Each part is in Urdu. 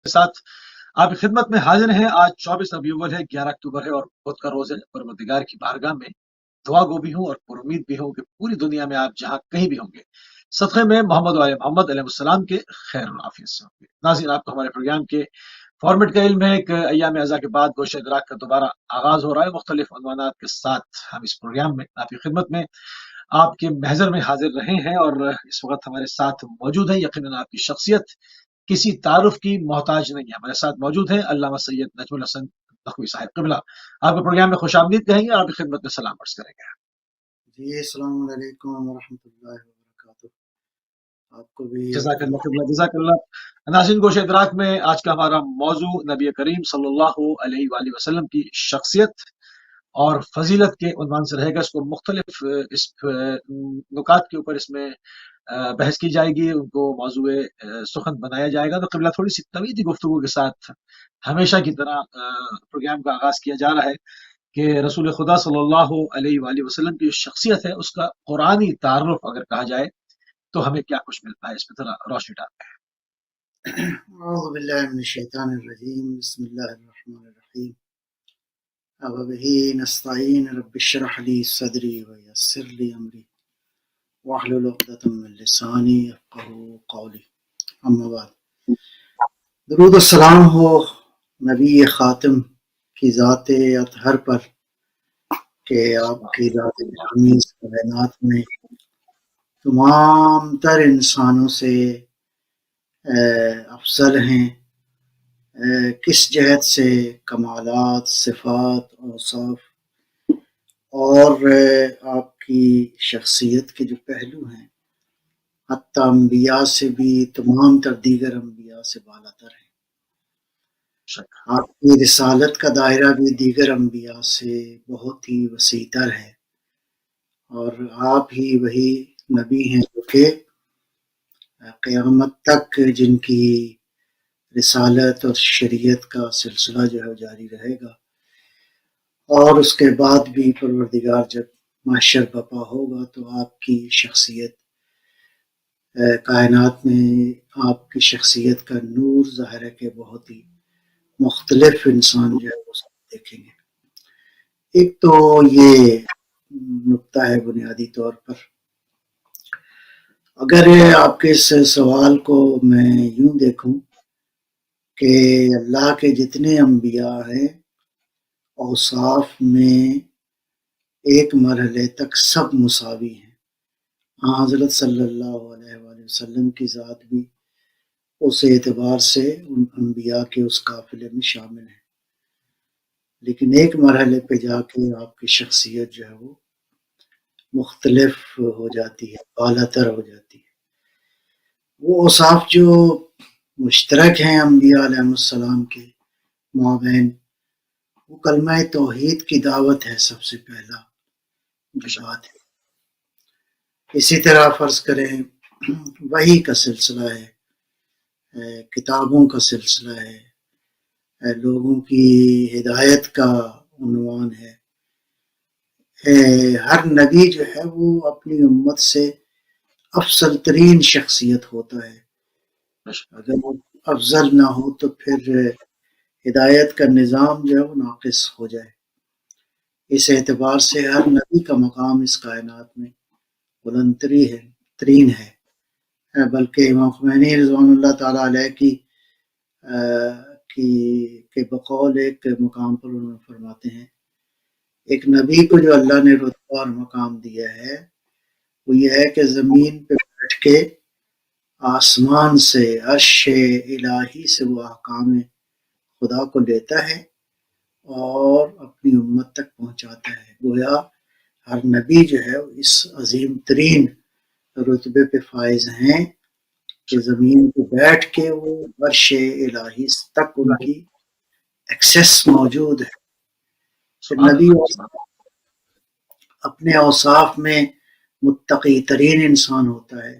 ساتھ آپ کی خدمت میں حاضر ہیں۔ آج 24 ربیع الاول ہے، 11 اکتوبر ہے اور بدھ کا روز ہے۔ پروردگار کی بارگاہ میں دعا گو بھی ہوں اور پر امید بھی ہوں کہ پوری دنیا میں آپ جہاں کہیں بھی ہوں گے، صدقے میں محمد و محمد علیہ السلام کے خیر و عافیت سے ہوں گے۔ ناظرین، آپ کو ہمارے پروگرام کے فارمیٹ کا علم ہے کہ ایام اعزا کے بعد گوشہ ادراک کا دوبارہ آغاز ہو رہا ہے۔ مختلف عنوانات کے ساتھ ہم اس پروگرام میں آپ کی خدمت میں آپ کے محضر میں حاضر رہے ہیں اور اس وقت ہمارے ساتھ موجود ہیں۔ یقیناً آپ کی شخصیت کسی تعارف کی محتاج نہیں ہے۔ ہمارے ساتھ موجود ہیں علامہ سید نجم الحسن نقوی صاحب قبلہ۔ آپ کے پروگرام میں خوش آمدید کہیں گے اور آپ کی خدمت میں سلام عرض کریں گے۔ جی، السلام علیکم ورحمۃ اللہ وبرکاتہ۔ آپ کو بھی جزاک اللہ قبلہ، جزاک اللہ۔ ناظرین، گوشہ ادراک میں آج کا ہمارا موضوع نبی کریم صلی اللہ علیہ وآلہ وسلم کی شخصیت اور فضیلت کے عنوان سے رہے گا۔ اس کو مختلف اس نکات کے اوپر اس میں بحث کی جائے گی، ان کو موضوع سخن بنایا جائے گا۔ تو قبلہ تھوڑی سی طویل گفتگو کے ساتھ ہمیشہ کی طرح پروگرام کا آغاز کیا جا رہا ہے کہ رسول خدا صلی اللہ علیہ وآلہ وسلم کی جو شخصیت ہے اس کا قرآنی تعارف اگر کہا جائے تو ہمیں کیا کچھ ملتا ہے، اس پہ ذرا روشنی ڈالتے ہیں۔ اعوذ باللہ من الشیطان الرجیم، بسم اللہ الرحمن الرحیم۔ وبہ نستعین، رب اشرح لی صدری ویسر لی امری واحلل عقدۃ من لسانی یفقہوا قولی، اما بعد۔ درود و سلام ہو نبی خاتم کی ذات اطہر پر کہ آپ کی ذات گرامی اس کائنات میں تمام تر انسانوں سے افضل ہیں۔ کس جہت سے؟ کمالات، صفات، اوصاف اور آپ کی شخصیت کے جو پہلو ہیں حتیٰ انبیاء سے بھی، تمام تر دیگر انبیاء سے بالا تر ہیں۔ آپ کی رسالت کا دائرہ بھی دیگر انبیاء سے بہت ہی وسیع تر ہے، اور آپ ہی وہی نبی ہیں جو کہ قیامت تک جن کی رسالت اور شریعت کا سلسلہ جو ہے جاری رہے گا، اور اس کے بعد بھی پروردگار جب محشر بپا ہوگا تو آپ کی شخصیت کائنات میں آپ کی شخصیت کا نور ظاہر ہے کہ بہت ہی مختلف انسان جو ہے وہ سب دیکھیں گے۔ ایک تو یہ نقطہ ہے بنیادی طور پر۔ اگر آپ کے اس سوال کو میں یوں دیکھوں کہ اللہ کے جتنے انبیاء ہیں اوصاف میں ایک مرحلے تک سب مساوی ہیں۔ حضرت صلی اللہ علیہ وآلہ وسلم کی ذات بھی اس اعتبار سے ان انبیاء کے اس قافلے میں شامل ہے، لیکن ایک مرحلے پہ جا کے آپ کی شخصیت جو ہے وہ مختلف ہو جاتی ہے، اعلیٰ تر ہو جاتی ہے۔ وہ اوصاف جو مشترک ہیں انبیاء علیہ السلام کے مابین، وہ کلمہ توحید کی دعوت ہے، سب سے پہلا جو بات ہے۔ اسی طرح فرض کریں وحی کا سلسلہ ہے، کتابوں کا سلسلہ ہے، لوگوں کی ہدایت کا عنوان ہے۔ ہر نبی جو ہے وہ اپنی امت سے افضل ترین شخصیت ہوتا ہے۔ اگر وہ افضل نہ ہو تو پھر ہدایت کا نظام جو ہے وہ ناقص ہو جائے۔ اس اعتبار سے ہر نبی کا مقام اس کائنات میں بلند ترین ہے۔ بلکہ امام خمینی رضوان اللہ تعالیٰ علیہ کی بقول ایک مقام پر انہوں نے فرماتے ہیں، ایک نبی کو جو اللہ نے رتبہ اور مقام دیا ہے وہ یہ ہے کہ زمین پہ بیٹھ کے آسمان سے، عرش الہی سے وہ احکام خدا کو لیتا ہے اور اپنی امت تک پہنچاتا ہے۔ گویا ہر نبی جو ہے اس عظیم ترین رتبے پہ فائز ہیں کہ زمین پہ بیٹھ کے وہ عرش الہی تک ان کی ایکسیس موجود ہے۔ پھر نبی اپنے اوصاف میں متقی ترین انسان ہوتا ہے۔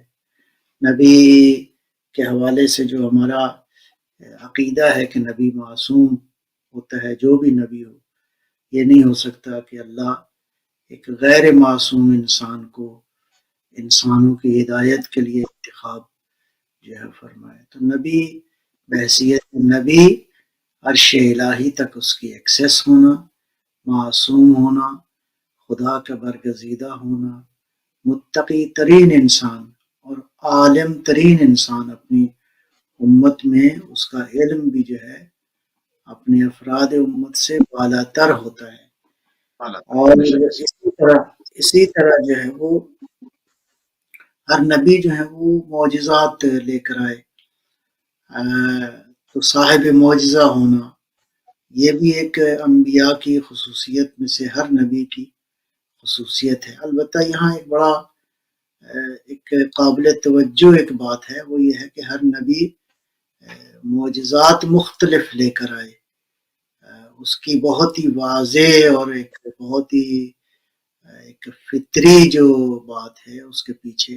نبی کے حوالے سے جو ہمارا عقیدہ ہے کہ نبی معصوم ہوتا ہے، جو بھی نبی ہو، یہ نہیں ہو سکتا کہ اللہ ایک غیر معصوم انسان کو انسانوں کی ہدایت کے لیے انتخاب جو ہے فرمائے۔ تو نبی بحیثیت نبی عرش الہی تک اس کی ایکسیس ہونا، معصوم ہونا، خدا کا برگزیدہ ہونا، متقی ترین انسان اور عالم ترین انسان اپنی امت میں، اس کا علم بھی جو ہے اپنے افراد امت سے بالا تر ہوتا ہے، اور اسی طرح جو ہے وہ ہر نبی جو ہے وہ معجزات لے کر آئے، تو صاحب معجزہ ہونا یہ بھی ایک انبیاء کی خصوصیت میں سے ہر نبی کی خصوصیت ہے۔ البتہ یہاں ایک بڑا ایک قابل توجہ ایک بات ہے، وہ یہ ہے کہ ہر نبی معجزات مختلف لے کر آئے۔ اس کی بہت ہی واضح اور ایک بہت ہی ایک فطری جو بات ہے اس کے پیچھے،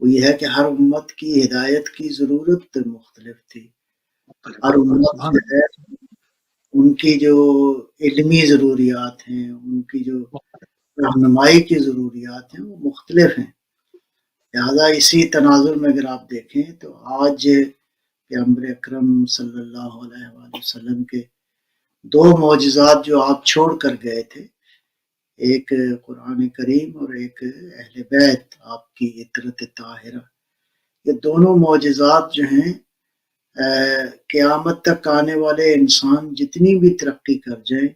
وہ یہ ہے کہ ہر امت کی ہدایت کی ضرورت مختلف تھی۔ ہر امت جو ہے ان کی جو علمی ضروریات ہیں، ان کی جو رہنمائی کی ضروریات ہیں وہ مختلف ہیں۔ لہٰذا اسی تناظر میں اگر آپ دیکھیں تو آج پیغمبر اکرم صلی اللہ علیہ وآلہ وسلم کے دو معجزات جو آپ چھوڑ کر گئے تھے، ایک قرآن کریم اور ایک اہل بیت آپ کی عطرت طاہرہ، یہ دونوں معجزات جو ہیں قیامت تک آنے والے انسان جتنی بھی ترقی کر جائیں،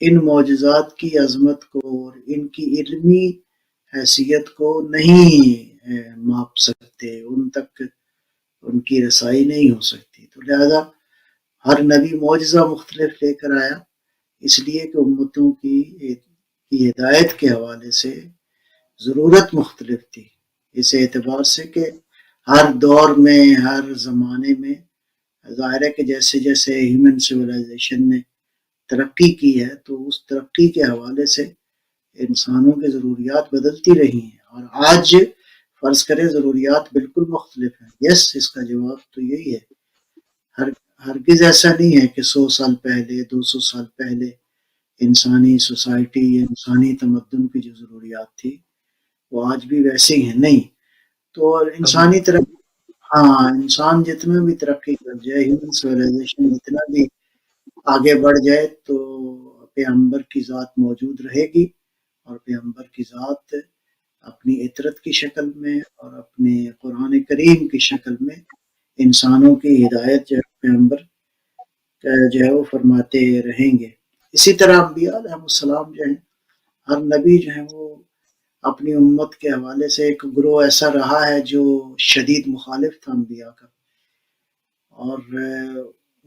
ان معجزات کی عظمت کو اور ان کی علمی حیثیت کو نہیں ماپ سکتے، ان تک ان کی رسائی نہیں ہو سکتی۔ تو لہذا ہر نبی معجزہ مختلف لے کر آیا، اس لیے کہ امتوں کی ہدایت کے حوالے سے ضرورت مختلف تھی، اس اعتبار سے کہ ہر دور میں، ہر زمانے میں ظاہر ہے کہ جیسے جیسے ہیومن سویلائزیشن نے ترقی کی ہے تو اس ترقی کے حوالے سے انسانوں کی ضروریات بدلتی رہی ہیں، اور آج فرض کریں ضروریات بالکل مختلف ہیں۔ یس، اس کا جواب تو یہی ہے۔ ہرگز ایسا نہیں ہے کہ 100 سال پہلے، 200 سال پہلے انسانی سوسائٹی، انسانی تمدن کی جو ضروریات تھی وہ آج بھی ویسے ہی ہیں، نہیں۔ تو انسانی ترقی، ہاں، انسان جتنا بھی ترقی کر جائے، ہیومن سویلائزیشن جتنا بھی آگے بڑھ جائے، تو پیغمبر کی ذات موجود رہے گی، اور پیغمبر کی ذات اپنی عطرت کی شکل میں اور اپنے قرآن کریم کی شکل میں انسانوں کی ہدایت جو پیغمبر جو ہے وہ فرماتے رہیں گے۔ اسی طرح انبیاء علیہ السلام جو ہیں، ہر نبی جو ہے وہ اپنی امت کے حوالے سے ایک گروہ ایسا رہا ہے جو شدید مخالف تھا انبیاء کا، اور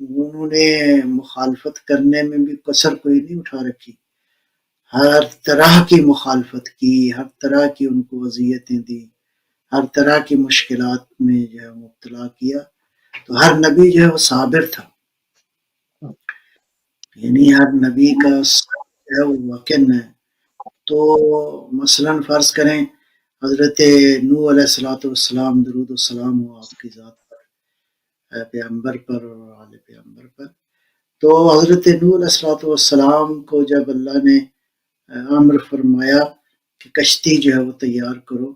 انہوں نے مخالفت کرنے میں بھی کسر کوئی نہیں اٹھا رکھی، ہر طرح کی مخالفت کی، ہر طرح کی ان کو اذیتیں دی، ہر طرح کی مشکلات میں جو ہے مبتلا کیا، تو ہر نبی جو ہے وہ صابر تھا، یعنی ہر نبی کا جو ہے وہ واقعاً ہے۔ تو مثلاً فرض کریں حضرت نوح علیہ السلام، درود السلام ہو آپ کی ذات پر، پیغمبر پر اور آل پیغمبر پر۔ تو حضرت نوح علیہ السلام کو جب اللہ نے امر فرمایا کہ کشتی جو ہے وہ تیار کرو،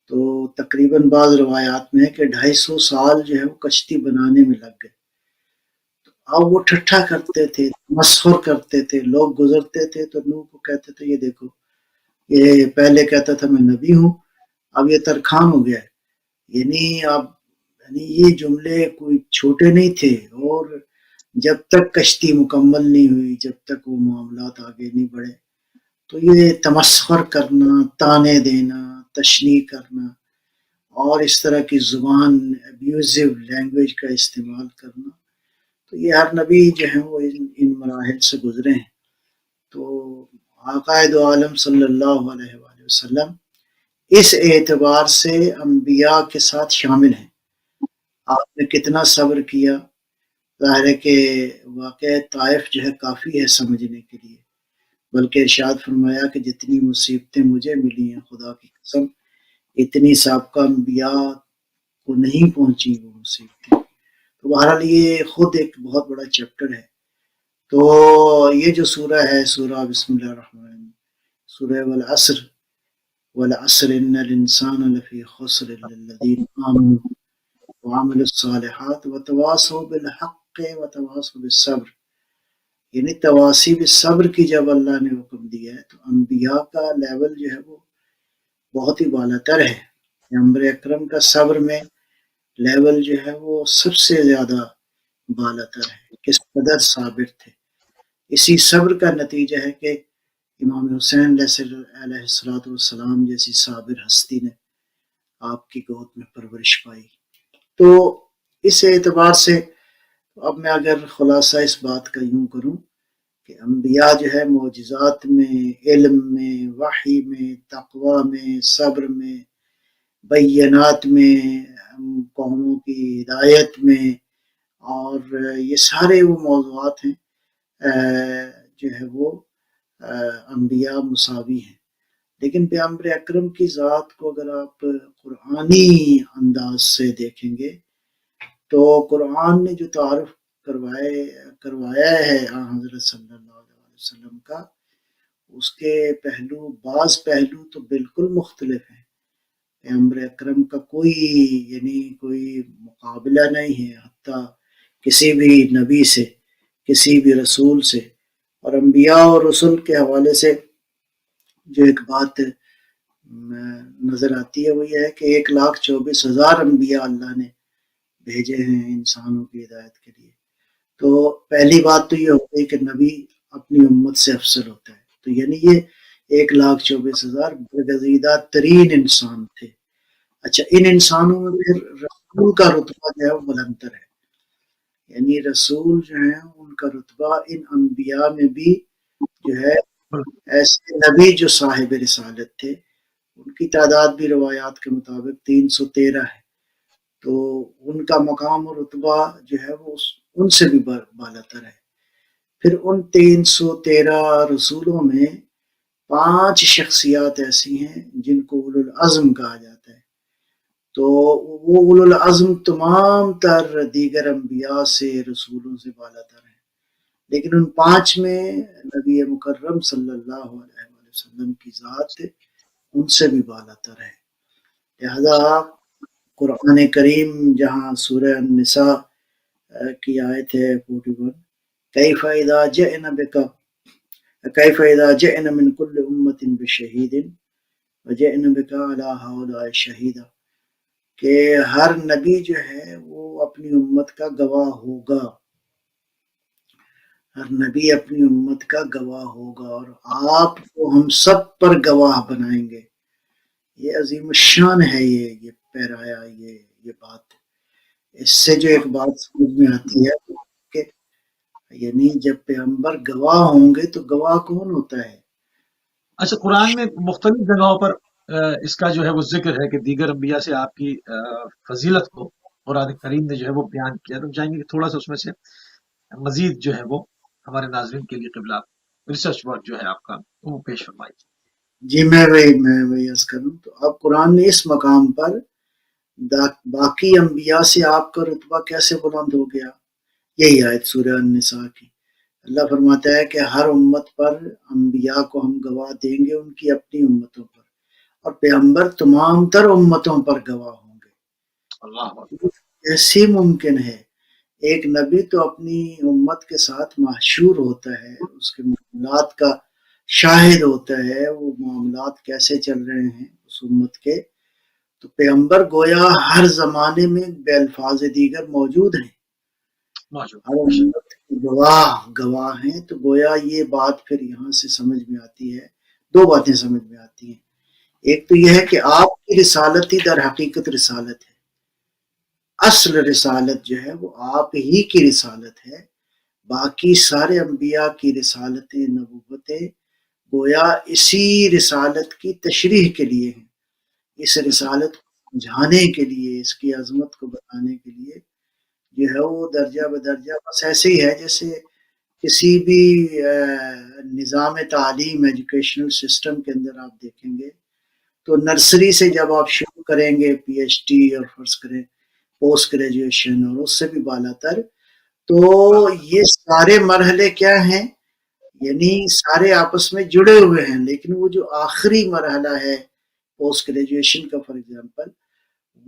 تو تقریباً بعض روایات میں ہے کہ 250 سال جو ہے وہ کشتی بنانے میں لگ گئے۔ اب وہ ٹھٹھا کرتے تھے، مسخر کرتے تھے، لوگ گزرتے تھے تو نوح کو کہتے تھے یہ دیکھو، یہ پہلے کہتا تھا میں نبی ہوں، اب یہ ترخان ہو گیا ہے۔ یعنی یہ جملے کوئی چھوٹے نہیں تھے، اور جب تک کشتی مکمل نہیں ہوئی، جب تک وہ معاملات آگے نہیں بڑھے، تو یہ تمسخر کرنا، تانے دینا، تشنیع کرنا، اور اس طرح کی زبان، ابیوزو لینگویج کا استعمال کرنا، تو یہ ہر نبی جو ہیں وہ ان مراحل سے گزرے ہیں۔ تو آقائد عالم صلی اللہ علیہ وآلہ وسلم اس اعتبار سے انبیاء کے ساتھ شامل ہیں۔ آپ نے کتنا صبر کیا، ظاہر ہے کہ واقعہ طائف جو ہے کافی ہے سمجھنے کے لیے، بلکہ ارشاد فرمایا کہ جتنی مصیبتیں مجھے ملی ہیں خدا کی قسم، اتنی سابقہ انبیاء کو نہیں پہنچی وہ مصیبتیں۔ تو بہرحال یہ خود ایک بہت بڑا چیپٹر ہے۔ تو یہ جو سورہ ہے، سورہ بسم اللہ الرحمن الرحیم، سورہ والعصر، والعصر ان الانسان لفی خسر الا الذین آمنوا وعملوا الصالحات وتواصوا بالحق وتواصوا بالصبر، یعنی تواصی بالصبر کی جب اللہ نے حکم دیا ہے تو انبیاء کا لیول جو ہے وہ بہت ہی بالا تر ہے۔ پیغمبر اکرم کا صبر میں لیول جو ہے وہ سب سے زیادہ بالا تر ہے، کس قدر صابر تھے۔ اسی صبر کا نتیجہ ہے کہ امام حسین علیہ السلام جیسی صابر ہستی نے آپ کی گود میں پرورش پائی۔ تو اس اعتبار سے اب میں اگر خلاصہ اس بات کا یوں کروں کہ انبیاء جو ہے معجزات میں، علم میں، وحی میں، تقوی میں، صبر میں، بینات میں، قوموں کی ہدایت میں، اور یہ سارے وہ موضوعات ہیں جو ہے وہ انبیاء مساوی ہیں۔ لیکن پیغمبر اکرم کی ذات کو اگر آپ قرآنی انداز سے دیکھیں گے تو قرآن نے جو تعارف کروایا ہے حضرت صلی اللہ علیہ وسلم کا، اس کے بعض پہلو تو بالکل مختلف ہیں۔ پیغمبر اکرم کا کوئی مقابلہ نہیں ہے، حتیٰ کسی بھی نبی سے، کسی بھی رسول سے۔ اور انبیاء اور رسول کے حوالے سے جو ایک بات نظر آتی ہے وہ یہ ہے کہ 1,24,000 انبیاء اللہ نے بھیجے ہیں انسانوں کی ہدایت کے لیے۔ تو پہلی بات تو یہ ہوتی ہے کہ نبی اپنی امت سے افضل ہوتا ہے، تو یعنی یہ 1,24,000 برگزیدہ ترین انسان تھے۔ اچھا، ان انسانوں میں پھر رسول کا رتبہ جو ہے وہ بلندر ہے، یعنی رسول جو ہیں ان کا رتبہ ان انبیاء میں بھی جو ہے، ایسے نبی جو صاحب رسالت تھے ان کی تعداد بھی روایات کے مطابق 313 ہے، تو ان کا مقام اور رتبہ جو ہے وہ ان سے بھی بالاتر ہے۔ پھر ان 313 رسولوں میں 5 شخصیات ایسی ہیں جن کو اولو العزم کہا جاتا ہے، تو وہ اولو العزم تمام تر دیگر انبیاء سے، رسولوں سے بالاتر ہیں، لیکن ان 5 میں نبی مکرم صلی اللہ علیہ وسلم کی ذات ان سے بھی بالاتر ہے۔ لہذا قرآن کریم جہاں سورہ النساء کی آیت ہے 41، کیف اذا جئنا من کل امت بشہید وجئنا بک علی ہؤلاء شہیدا، کہ ہر نبی جو ہے وہ اپنی امت کا گواہ ہوگا، ہر نبی اپنی امت کا گواہ ہوگا، اور آپ کو ہم سب پر گواہ بنائیں گے۔ یہ عظیم الشان ہے، یہ پیرایا، یہ بات۔ اس سے جو ایک بات سمجھ میں آتی ہے کہ یعنی جب پیغمبر گواہ ہوں گے تو گواہ کون ہوتا ہے؟ اچھا، قرآن میں مختلف جگہوں پر اس کا جو ہے وہ ذکر ہے کہ دیگر انبیاء سے آپ کی فضیلت کو قرآن کریم نے جو ہے وہ بیان کیا، تو چاہیں گے کہ تھوڑا سا اس میں سے مزید جو ہے وہ ہمارے ناظرین کے لیے قبلہ ریسرچ ورک جو ہے آپ کا وہ پیش فرمائیے۔ جی میں وہی عرض کروں، تو اب قرآن نے اس مقام پر باقی انبیاء سے آپ کا رتبہ کیسے بلند ہو گیا، یہی آیت سورہ النساء کی۔ اللہ فرماتا ہے کہ ہر امت پر انبیاء کو ہم گواہ دیں گے ان کی اپنی امتوں پر، اور پیغمبر تمام تر امتوں پر گواہ ہوں گے۔ اللہ کیسے ممکن ہے؟ ایک نبی تو اپنی امت کے ساتھ محشور ہوتا ہے، اس کے معاملات کا شاہد ہوتا ہے، وہ معاملات کیسے چل رہے ہیں اس امت کے، تو پیغمبر گویا ہر زمانے میں بے الفاظ دیگر موجود ہیں، ہر امت کے گواہ ہیں، تو گویا یہ بات پھر یہاں سے سمجھ میں آتی ہے، دو باتیں سمجھ میں آتی ہیں۔ ایک تو یہ ہے کہ آپ کی رسالت ہی در حقیقت رسالت ہے، اصل رسالت جو ہے وہ آپ ہی کی رسالت ہے، باقی سارے انبیاء کی رسالتیں، نبوتیں گویا اسی رسالت کی تشریح کے لیے ہیں، اس رسالت کو سمجھانے کے لیے، اس کی عظمت کو بتانے کے لیے جو ہے وہ درجہ بدرجہ بس ایسے ہی ہے جیسے کسی بھی نظام تعلیم، ایجوکیشنل سسٹم کے اندر آپ دیکھیں گے تو نرسری سے جب آپ شروع کریں گے پی ایچ ڈی اور فرض کریں پوسٹ گریجویشن اور اس سے بھی بالا تر، تو یہ سارے مرحلے کیا ہیں، یعنی سارے آپس میں جڑے ہوئے ہیں، لیکن وہ جو آخری مرحلہ ہے پوسٹ گریجویشن کا فار ایگزامپل،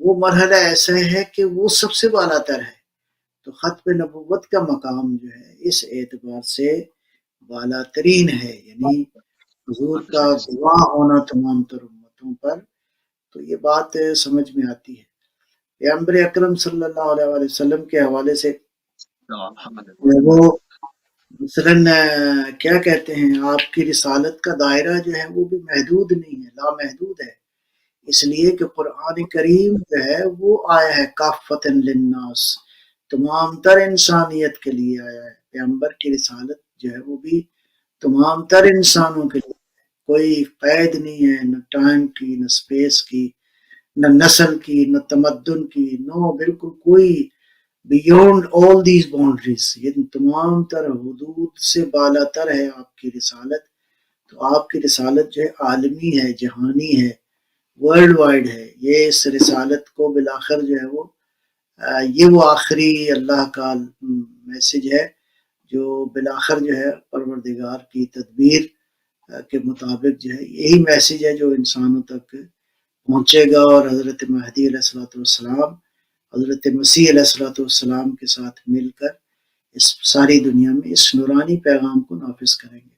وہ مرحلہ ایسا ہے کہ وہ سب سے بالا تر ہے. تو ختم نبوت کا مقام جو ہے اس اعتبار سے بالا ترین ہے، یعنی حضور کا گواہ ہونا تمام تر امتوں پر. تو یہ بات سمجھ میں آتی ہے. پیغمبر اکرم صلی اللہ علیہ وآلہ وسلم کے حوالے سے وہ مثلاً کیا کہتے ہیں، آپ کی رسالت کا دائرہ جو ہے وہ بھی محدود نہیں ہے، لامحدود ہے. اس لیے کہ قرآن کریم جو ہے وہ آیا ہے کافۃ للناس، تمام تر انسانیت کے لیے آیا ہے. پیغمبر کی رسالت جو ہے وہ بھی تمام تر انسانوں کے لیے، کوئی قید نہیں ہے، نہ ٹائم کی، نہ اسپیس کی، نہ نسل کی، نہ تمدن کی، نو، بالکل کوئی بیونڈ آل دیز باؤنڈریز. یہ تمام تر حدود سے بالا تر ہے آپ کی رسالت. تو آپ کی رسالت جو ہے عالمی ہے، جہانی ہے، ورلڈ وائڈ ہے. یہ اس رسالت کو بالآخر جو ہے یہ وہ آخری اللہ کا میسج ہے جو بالآخر جو ہے پروردگار کی تدبیر کے مطابق جو ہے یہی میسج ہے جو انسانوں تک پہنچے گا. اور حضرت مہدی علیہ الصلوۃ والسلام حضرت مسیح علیہ الصلوۃ والسلام کے ساتھ مل کر اس ساری دنیا میں اس نورانی پیغام کو نافذ کریں گے.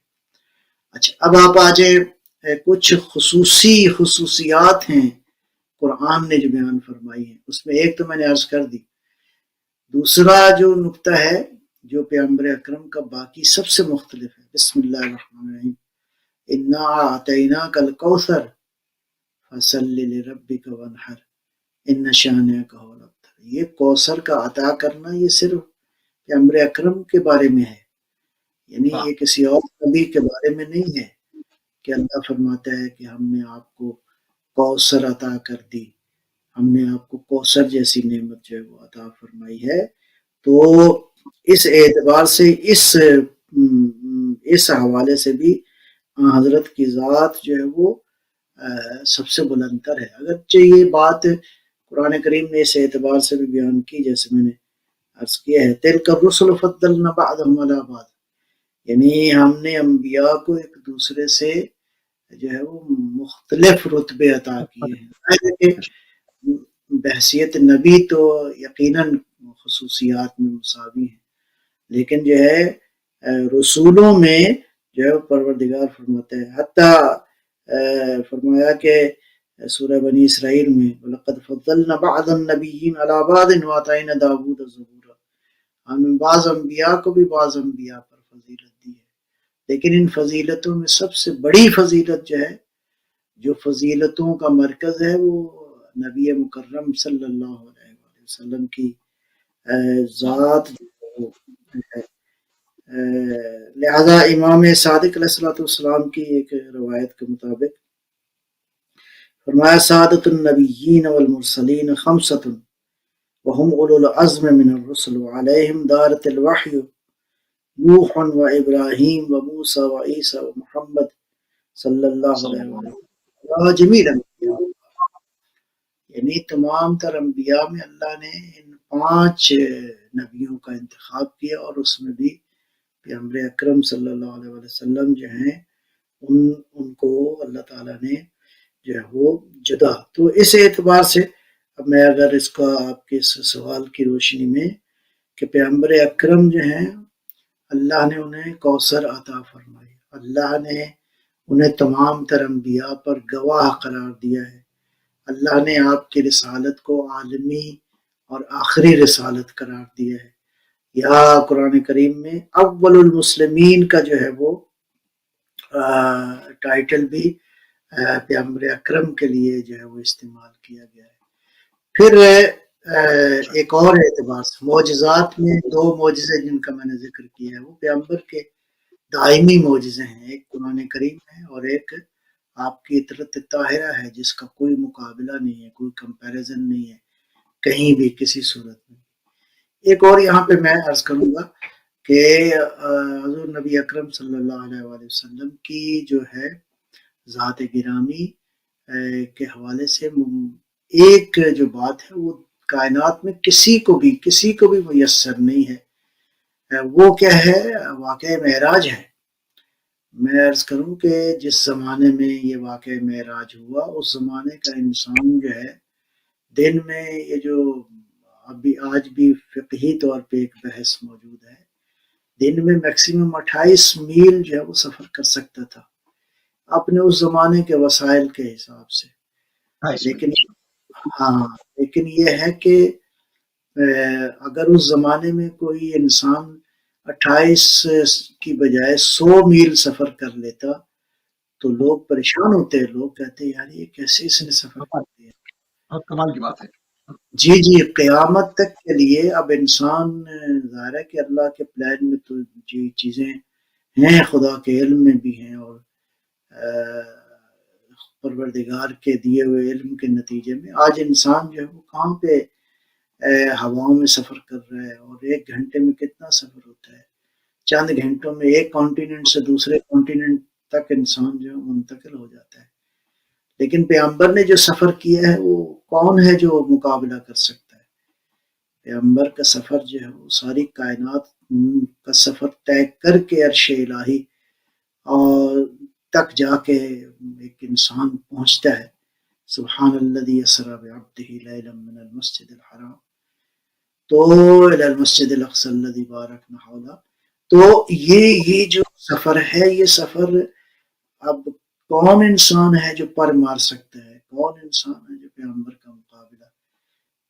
اچھا، اب آپ آ جائیں، کچھ خصوصیات ہیں قرآن نے جو بیان فرمائی ہیں. اس میں ایک تو میں نے عرض کر دی. دوسرا جو نقطہ ہے جو پیغمبر اکرم کا باقی سب سے مختلف ہے، بسم اللہ الرحمن الرحیم، انا اعطیناک الکوثر فصل لربک وانحر ان شانئک هو الابتر. یہ کوثر کا عطا کرنا یہ صرف پیغمبر اکرم کے بارے میں ہے، یعنی یہ کسی اور نبی کے بارے میں نہیں ہے کہ اللہ فرماتا ہے کہ ہم نے آپ کو کوثر عطا کر دی، ہم نے آپ کو کوثر جیسی نعمت جو ہے وہ عطا فرمائی ہے. تو اس اعتبار سے اس حوالے سے بھی حضرت کی ذات جو ہے وہ سب سے بلند تر ہے. اگرچہ یہ بات قرآن کریم نے اس اعتبار سے بھی بیان کی، جیسے میں نے عرض کیا ہے، تلک الرسل فضلنا بعضهم علی بعض، یعنی ہم نے انبیاء کو ایک دوسرے سے جو ہے وہ مختلف رتبے عطا کیے ہیں. بحثیت نبی تو یقیناً خصوصیات میں مساوی ہیں، لیکن جو ہے رسولوں میں جو ہے پروردگار فرماتا ہے، حتیٰ فرمایا کہ سورہ بنی اسرائیل میں وَلَقَدْ فَضَّلْنَا بَعْضَ النَّبِيِّينَ عَلَىٰ بَعْضٍ وَآتَيْنَا دَاوُودَ زَبُورًا. ہم نے بعض انبیاء کو بھی بعض انبیاء پر فضیلت دی ہے، لیکن ان فضیلتوں میں سب سے بڑی فضیلت جو ہے، جو فضیلتوں کا مرکز ہے، وہ نبی مکرم صلی اللہ علیہ وسلم کی ذات ہے. لہذا امام صادق علیہ الصلوۃ والسلام کی ایک روایت کے مطابق فرمایا سعادت النبیین والمرسلین خمسۃ وهم اولو العزم من الرسل وعلیہم دارت الوحی نوح و ابراہیم و موسیٰ و عیسیٰ و محمد صلی اللہ علیہ وسلم جمیل انبیاء. یعنی تمام تر انبیاء میں اللہ نے ان 5 نبیوں کا انتخاب کیا، اور اس میں بھی پیغمبر اکرم صلی اللہ علیہ وسلم جو ہیں ان کو اللہ تعالیٰ نے جو ہے وہ جدا. تو اس اعتبار سے اب میں اگر اس کا آپ کے سوال کی روشنی میں کہ پیغمبر اکرم جو ہیں اللہ نے انہیں کوثر عطا فرمائی، اللہ نے انہیں تمام تر انبیاء پر گواہ قرار دیا ہے، اللہ نے آپ کی رسالت کو عالمی اور آخری رسالت قرار دیا ہے. یا قرآن کریم میں اول المسلمین کا جو ہے وہ ٹائٹل بھی پیغمبر اکرم کے لیے جو ہے وہ استعمال کیا گیا ہے. پھر ایک اور اعتبار سے معجزات میں 2 معجزے جن کا میں نے ذکر کیا ہے وہ پیغمبر کے دائمی معجزے ہیں، ایک قرآن کریم ہے اور ایک آپ کی اطرت طاہرہ ہے جس کا کوئی مقابلہ نہیں ہے، کوئی کمپیریزن نہیں ہے کہیں بھی کسی صورت میں. ایک اور یہاں پہ میں عرض کروں گا کہ حضور نبی اکرم صلی اللہ علیہ وآلہ وسلم کی جو ہے ذات گرامی کے حوالے سے ایک جو بات ہے وہ کائنات میں کسی کو بھی میسر نہیں ہے. وہ کیا ہے؟ واقعہ معراج ہے. میں عرض کروں کہ جس زمانے میں یہ واقعہ معراج ہوا اس زمانے کا انسان جو ہے دن میں یہ جو ابھی آج بھی فقہی طور پہ ایک بحث موجود ہے، دن میں میکسیمم 28 میل جو ہے وہ سفر کر سکتا تھا اپنے اس زمانے کے وسائل کے حساب سے. 28 لیکن منٹ ہاں، لیکن یہ ہے کہ اگر اس زمانے میں کوئی انسان 28 کی بجائے 100 میل سفر کر لیتا تو لوگ پریشان ہوتے ہیں. لوگ کہتے ہیں یار یہ کیسے اس نے سفر کر دیا. بہت کمال کی بات ہے. جی جی، قیامت تک کے لیے اب انسان ظاہر ہے کہ اللہ کے پلان میں تو جی چیزیں ہیں، خدا کے علم میں بھی ہیں، اور پروردگار کے دیے ہوئے علم کے نتیجے میں آج انسان جو ہے وہ کہاں پہ ہواؤں میں سفر کر رہا ہے، اور ایک گھنٹے میں کتنا سفر ہوتا ہے. چند گھنٹوں میں ایک کانٹیننٹ سے دوسرے کانٹیننٹ تک انسان جو ہے منتقل ہو جاتا ہے. لیکن پیغمبر نے جو سفر کیا ہے وہ کون ہے جو مقابلہ کر سکتا ہے. پیغمبر کا سفر جو ہے وہ ساری کائنات کا سفر طے کر کے عرش الہی اور تک جا کے ایک انسان پہنچتا ہے. سبحان الذی اسری بعبدہ لیلا من المسجد الحرام تو الی المسجد الاقصی الذی بارکنا حولہ. تو یہ جو سفر ہے، یہ سفر اب کون انسان ہے جو پر مار سکتا ہے، کون انسان ہے جو پیغمبر کا مقابلہ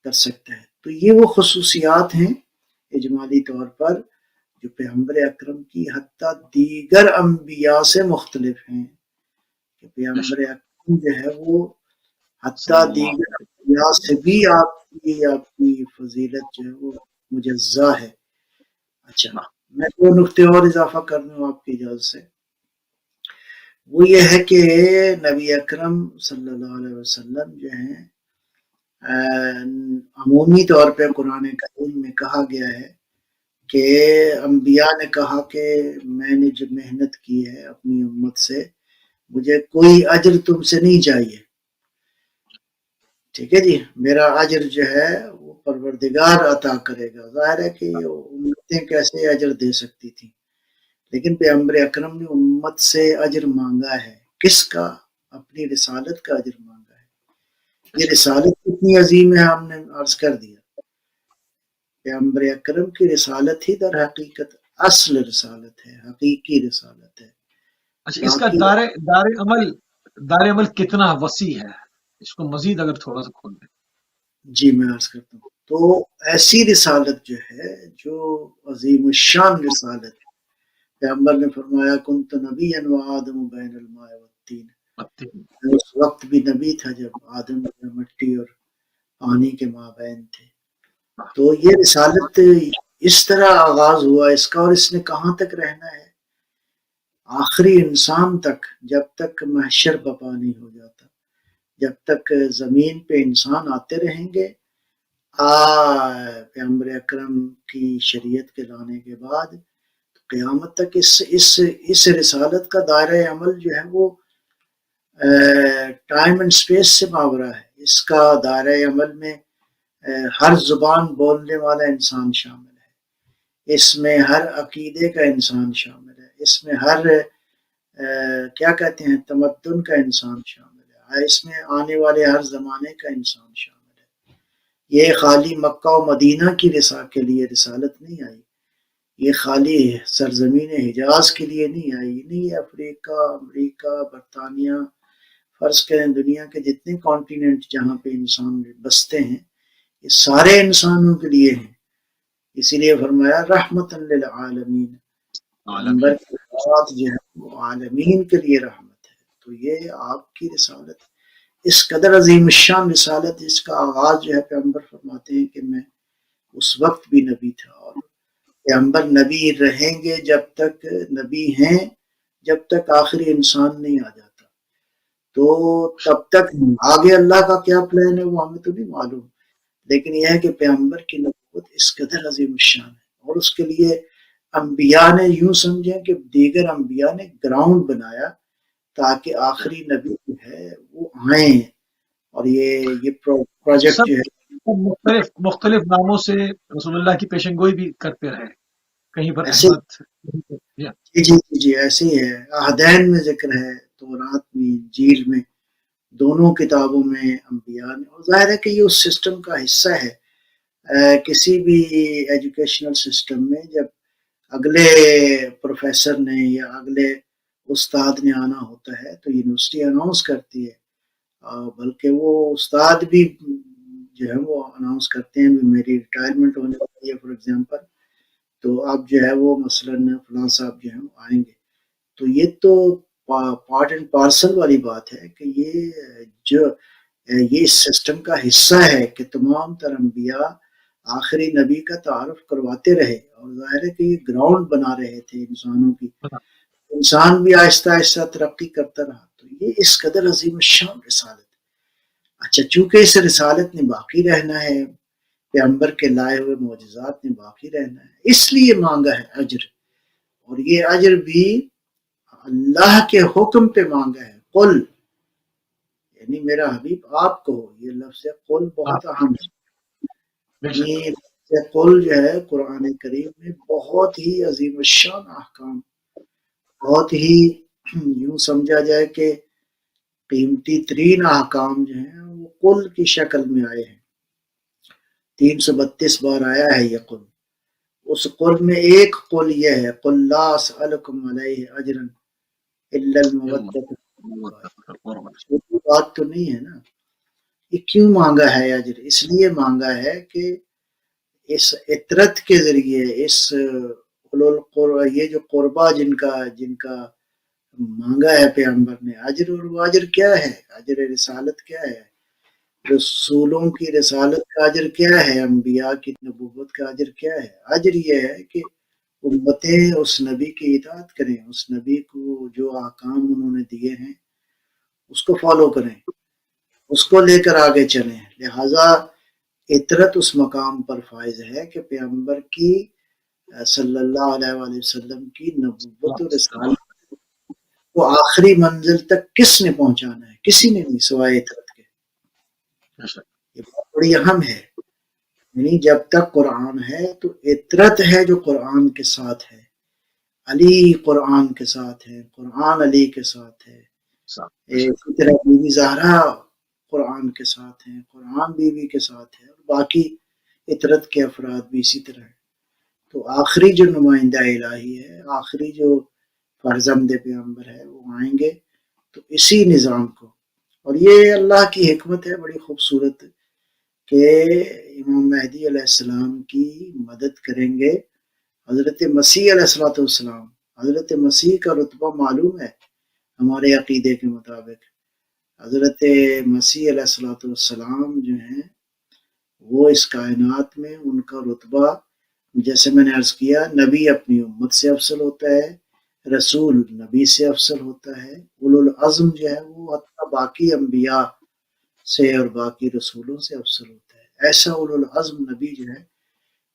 کر سکتا ہے. تو یہ وہ خصوصیات ہیں اجمالی طور پر جو پیغمبر اکرم کی حتیٰ دیگر انبیاء سے مختلف ہیں، کہ پیغمبر اکرم جو ہے وہ حتیٰ صلی اللہ دیگر انبیاء سے بھی آپ کی فضیلت جو ہے وہ مجزا ہے. اچھا، علیہ. میں دو نقطے اور اضافہ کر دوں آپ کی اجازت سے. وہ یہ ہے کہ نبی اکرم صلی اللہ علیہ وسلم جو ہیں عمومی طور پہ قرآن کریم میں کہا گیا ہے کہ انبیاء نے کہا کہ میں نے جو محنت کی ہے اپنی امت سے، مجھے کوئی اجر تم سے نہیں چاہیے. ٹھیک ہے جی، میرا اجر جو ہے وہ پروردگار عطا کرے گا. ظاہر ہے کہ یہ امتیں کیسے اجر دے سکتی تھی، لیکن پیغمبر اکرم نے امت سے اجر مانگا ہے. کس کا؟ اپنی رسالت کا اجر مانگا ہے. یہ رسالت کتنی عظیم ہے ہم نے عرض کر دیا. پیغمبر اکرم کی رسالت ہی در حقیقت اصل رسالت ہے، حقیقی رسالت ہے. اچھا، اس کا باقی دار عمل کتنا وسیع ہے؟ اس کو مزید اگر تھوڑا سا کھول دیں. جی میں عرض کرتا ہوں. تو ایسی رسالت جو ہے جو عظیم الشان رسالت ہے. پیغمبر نے فرمایا کنت نبیا وآدم بین الماء والطین، اس وقت بھی نبی تھا جب آدم مٹی اور پانی کے مابین تھے. تو یہ رسالت اس طرح آغاز ہوا اس کا، اور اس نے کہاں تک رہنا ہے؟ آخری انسان تک، جب تک محشر بپا نہیں ہو جاتا، جب تک زمین پہ انسان آتے رہیں گے. پیغمبر اکرم کی شریعت کے لانے کے بعد قیامت تک اس رسالت کا دائرہ عمل جو ہے وہ ٹائم اینڈ سپیس سے ماورا ہے. اس کا دائرہ عمل میں ہر زبان بولنے والا انسان شامل ہے، اس میں ہر عقیدے کا انسان شامل ہے، اس میں ہر کیا کہتے ہیں تمدن کا انسان شامل ہے، اس میں آنے والے ہر زمانے کا انسان شامل ہے. یہ خالی مکہ و مدینہ کی کے لیے رسالت نہیں آئی، یہ خالی سرزمین حجاز کے لیے نہیں آئی، نہیں افریقہ، امریکہ، برطانیہ، فرض کریں دنیا کے جتنے کانٹیننٹ جہاں پہ انسان بستے ہیں یہ سارے انسانوں کے لیے ہیں. اسی لیے فرمایا رحمت للعالمین، پیغمبر کی بات جو ہے وہ عالمین کے لیے رحمت ہے. تو یہ آپ کی رسالت اس قدر عظیم الشان رسالت، اس کا آغاز جو ہے پیغمبر فرماتے ہیں کہ میں اس وقت بھی نبی تھا، اور پیغمبر نبی رہیں گے جب تک نبی ہیں، جب تک آخری انسان نہیں آ جاتا. تو تب تک آگے اللہ کا کیا پلان ہے وہ ہمیں تو نہیں معلوم، لیکن یہ ہے کہ پیغمبر کی نبوت اس قدر عظیم الشان ہے. اور اس کے لیے انبیاء نے یوں سمجھیں کہ دیگر انبیاء نے گراؤنڈ بنایا تاکہ آخری نبی جو ہے وہ آئیں، اور یہ پروجیکٹ جو ہے مختلف ناموں سے رسول اللہ کی پیشن گوئی بھی کرتے رہے. کہیں پر ایسے احمد. جی ایسے ہی ہے. عہدین میں ذکر ہے، تورات میں، انجیل میں دونوں کتابوں میں انبیاء نے، اور ظاہر ہے کہ یہ اس سسٹم کا حصہ ہے۔ کسی بھی ایجوکیشنل سسٹم میں جب اگلے پروفیسر نے یا اگلے استاد نے آنا ہوتا ہے تو یونیورسٹی اناؤنس کرتی ہے، بلکہ وہ استاد بھی جو ہے وہ اناؤنس کرتے ہیں بھی میری ریٹائرمنٹ ہونے والی ہے فار ایگزامپل، تو اب جو ہے وہ مثلاً فلاں صاحب جو ہیں وہ آئیں گے۔ تو یہ تو پارٹ اینڈ پارسل والی بات ہے کہ جو یہ اس سسٹم کا حصہ ہے کہ تمام تر انبیاء آخری نبی کا تعارف کرواتے رہے، اور ظاہر ہے کہ یہ گراؤنڈ بنا رہے تھے انسانوں کی، انسان بھی آہستہ آہستہ ترقی کرتا رہا۔ تو یہ اس قدر عظیم الشان رسالت ہے۔ اچھا، چونکہ اس رسالت نے باقی رہنا ہے، پیغمبر کے لائے ہوئے معجزات نے باقی رہنا ہے، اس لیے مانگا ہے اجر، اور یہ اجر بھی اللہ کے حکم پہ مانگا ہے۔ قل، یعنی میرا حبیب آپ کو، یہ لفظ قل بہت اہم ہے۔ بے شک یہ لفظ قل جو ہے قرآن کریم میں بہت ہی عظیم الشان احکام، بہت ہی یوں سمجھا جائے کہ قیمتی ترین احکام جو ہیں وہ قل کی شکل میں آئے ہیں۔ 332 بار آیا ہے یہ قل۔ اس قل میں ایک قل یہ ہے، قل لا اسألکم علیہ اجرا الا المودۃ فی القربى۔ چھوٹی بات تو نہیں ہے نا۔ یہ کیوں مانگا ہے اجر؟ اس لیے مانگا ہے کہ اس عطرت کے ذریعے یہ جو قربا جن کا مانگا ہے پیغمبر نے اجر، اور وہ اجر کیا ہے؟ اجر رسالت کیا ہے؟ رسولوں کی رسالت کا اجر کیا ہے؟ انبیاء کی نبوت کا اجر کیا ہے؟ اجر یہ ہے کہ امتیں اس نبی کی اطاعت کریں، اس نبی کو جو احکام انہوں نے دیے ہیں اس کو فالو کریں، اس کو لے کر آگے چلیں۔ لہٰذا عطرت اس مقام پر فائز ہے کہ پیغمبر کی صلی اللہ علیہ وآلہ وسلم کی نبوت و رسالت کو آخری منزل تک کس نے پہنچانا ہے؟ کسی نے نہیں سوائے عطرت کے۔ یہ بہت بڑی اہم ہے، یعنی جب تک قرآن ہے تو عطرت ہے جو قرآن کے ساتھ ہے، علی قرآن کے ساتھ ہے، قرآن علی کے ساتھ ہے، اسی طرح بی بی زہرا قرآن کے ساتھ ہیں، قرآن بیوی کے ساتھ ہے، اور باقی عطرت کے افراد بھی اسی طرح ہیں۔ تو آخری جو نمائندہ الہی ہے، آخری جو فرزند پیغمبر ہے، وہ آئیں گے تو اسی نظام کو، اور یہ اللہ کی حکمت ہے بڑی خوبصورت کہ امام مہدی علیہ السلام کی مدد کریں گے حضرت مسیح علیہ السلام۔ حضرت مسیح کا رتبہ معلوم ہے ہمارے عقیدے کے مطابق، حضرت مسیح علیہ السلام جو ہیں وہ اس کائنات میں ان کا رتبہ، جیسے میں نے عرض کیا، نبی اپنی امت سے افضل ہوتا ہے، رسول نبی سے افضل ہوتا ہے، اولو العزم جو ہے وہ حتیٰ باقی انبیاء سے اور باقی رسولوں سے افضل ہوتا ہے۔ ایسا اولو العزم نبی جو ہے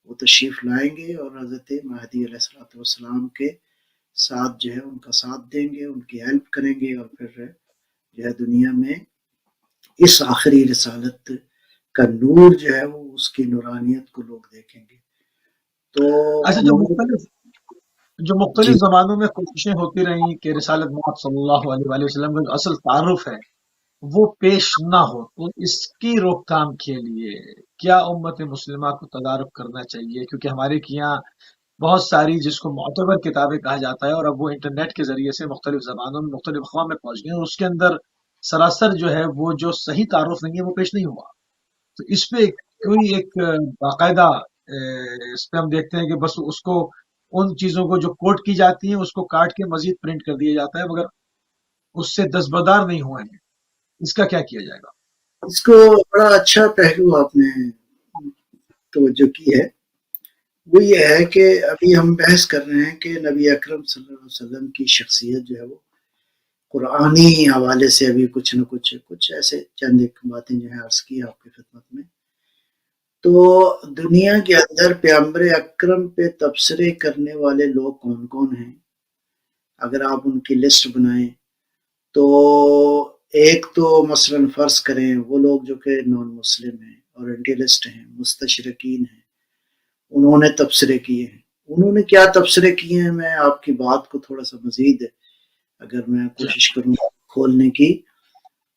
وہ تشریف لائیں گے اور حضرت مہدی علیہ السلام کے ساتھ جو ہے ان کا ساتھ دیں گے، ان کی ہیلپ کریں گے، اور پھر جو ہے دنیا میں اس آخری رسالت کا نور جو ہے وہ اس کی نورانیت کو لوگ دیکھیں گے۔ تو اچھا، جو مختلف جی زمانوں میں کوششیں ہوتی رہیں کہ رسالت محمد صلی اللہ علیہ وآلہ وسلم کا جو اصل تعارف ہے وہ پیش نہ ہو، تو اس کی روک تھام کے لیے کیا امت مسلمہ کو تدارک کرنا چاہیے؟ کیونکہ ہمارے یہاں بہت ساری جس کو معتبر کتابیں کہا جاتا ہے، اور اب وہ انٹرنیٹ کے ذریعے سے مختلف زبانوں میں مختلف اقوام میں پہنچ گئی ہیں، اور اس کے اندر سراسر جو ہے وہ جو صحیح تعارف نہیں ہے وہ پیش نہیں ہوا۔ تو اس پہ کوئی ایک باقاعدہ اس پہ ہم دیکھتے ہیں کہ بس اس کو ان چیزوں کو جو کوٹ کی جاتی ہیں اس کو کاٹ کے مزید پرنٹ کر دیا جاتا ہے، مگر اس سے دستبردار نہیں ہوئے ہیں۔ اس کا کیا کیا جائے گا؟ اس کو بڑا اچھا پہلو آپ نے توجہ کی ہے، وہ یہ ہے کہ ابھی ہم بحث کر رہے ہیں کہ نبی اکرم صلی اللہ علیہ وسلم کی شخصیت جو ہے وہ قرآنی حوالے سے ابھی کچھ نہ کچھ ایسے چند ایک باتیں جو ہیں عرض کی آپ کی خدمت میں۔ تو دنیا کے اندر پیغمبر اکرم پہ تبصرے کرنے والے لوگ کون کون ہیں؟ اگر آپ ان کی لسٹ بنائیں تو ایک تو مثلاً فرض کریں وہ لوگ جو کہ نان مسلم ہیں، اورینٹلسٹ ہیں، مستشرقین ہیں، انہوں نے تبصرے کیے ہیں۔ انہوں نے کیا تبصرے کیے ہیں؟ میں آپ کی بات کو تھوڑا سا مزید اگر میں کوشش کروں کھولنے کی،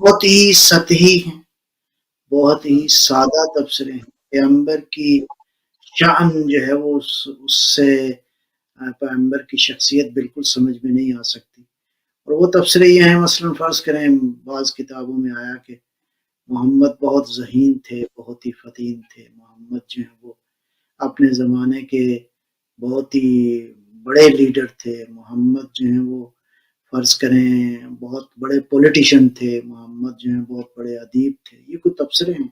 بہت ہی سطحی ہیں، بہت ہی سادہ تبصرے ہیں۔ پیغمبر کی شان جو ہے وہ اس سے پیغمبر کی شخصیت بالکل سمجھ میں نہیں آ سکتی۔ اور وہ تبصرے یہ ہیں، مثلاً فرض کریں بعض کتابوں میں آیا کہ محمد بہت ذہین تھے، بہت ہی فتین تھے، محمد جو ہیں وہ اپنے زمانے کے بہت ہی بڑے لیڈر تھے، محمد جو ہیں وہ فرض کریں بہت بڑے پولیٹیشین تھے، محمد جو ہیں بہت بڑے ادیب تھے۔ یہ کوئی تبصرے ہیں،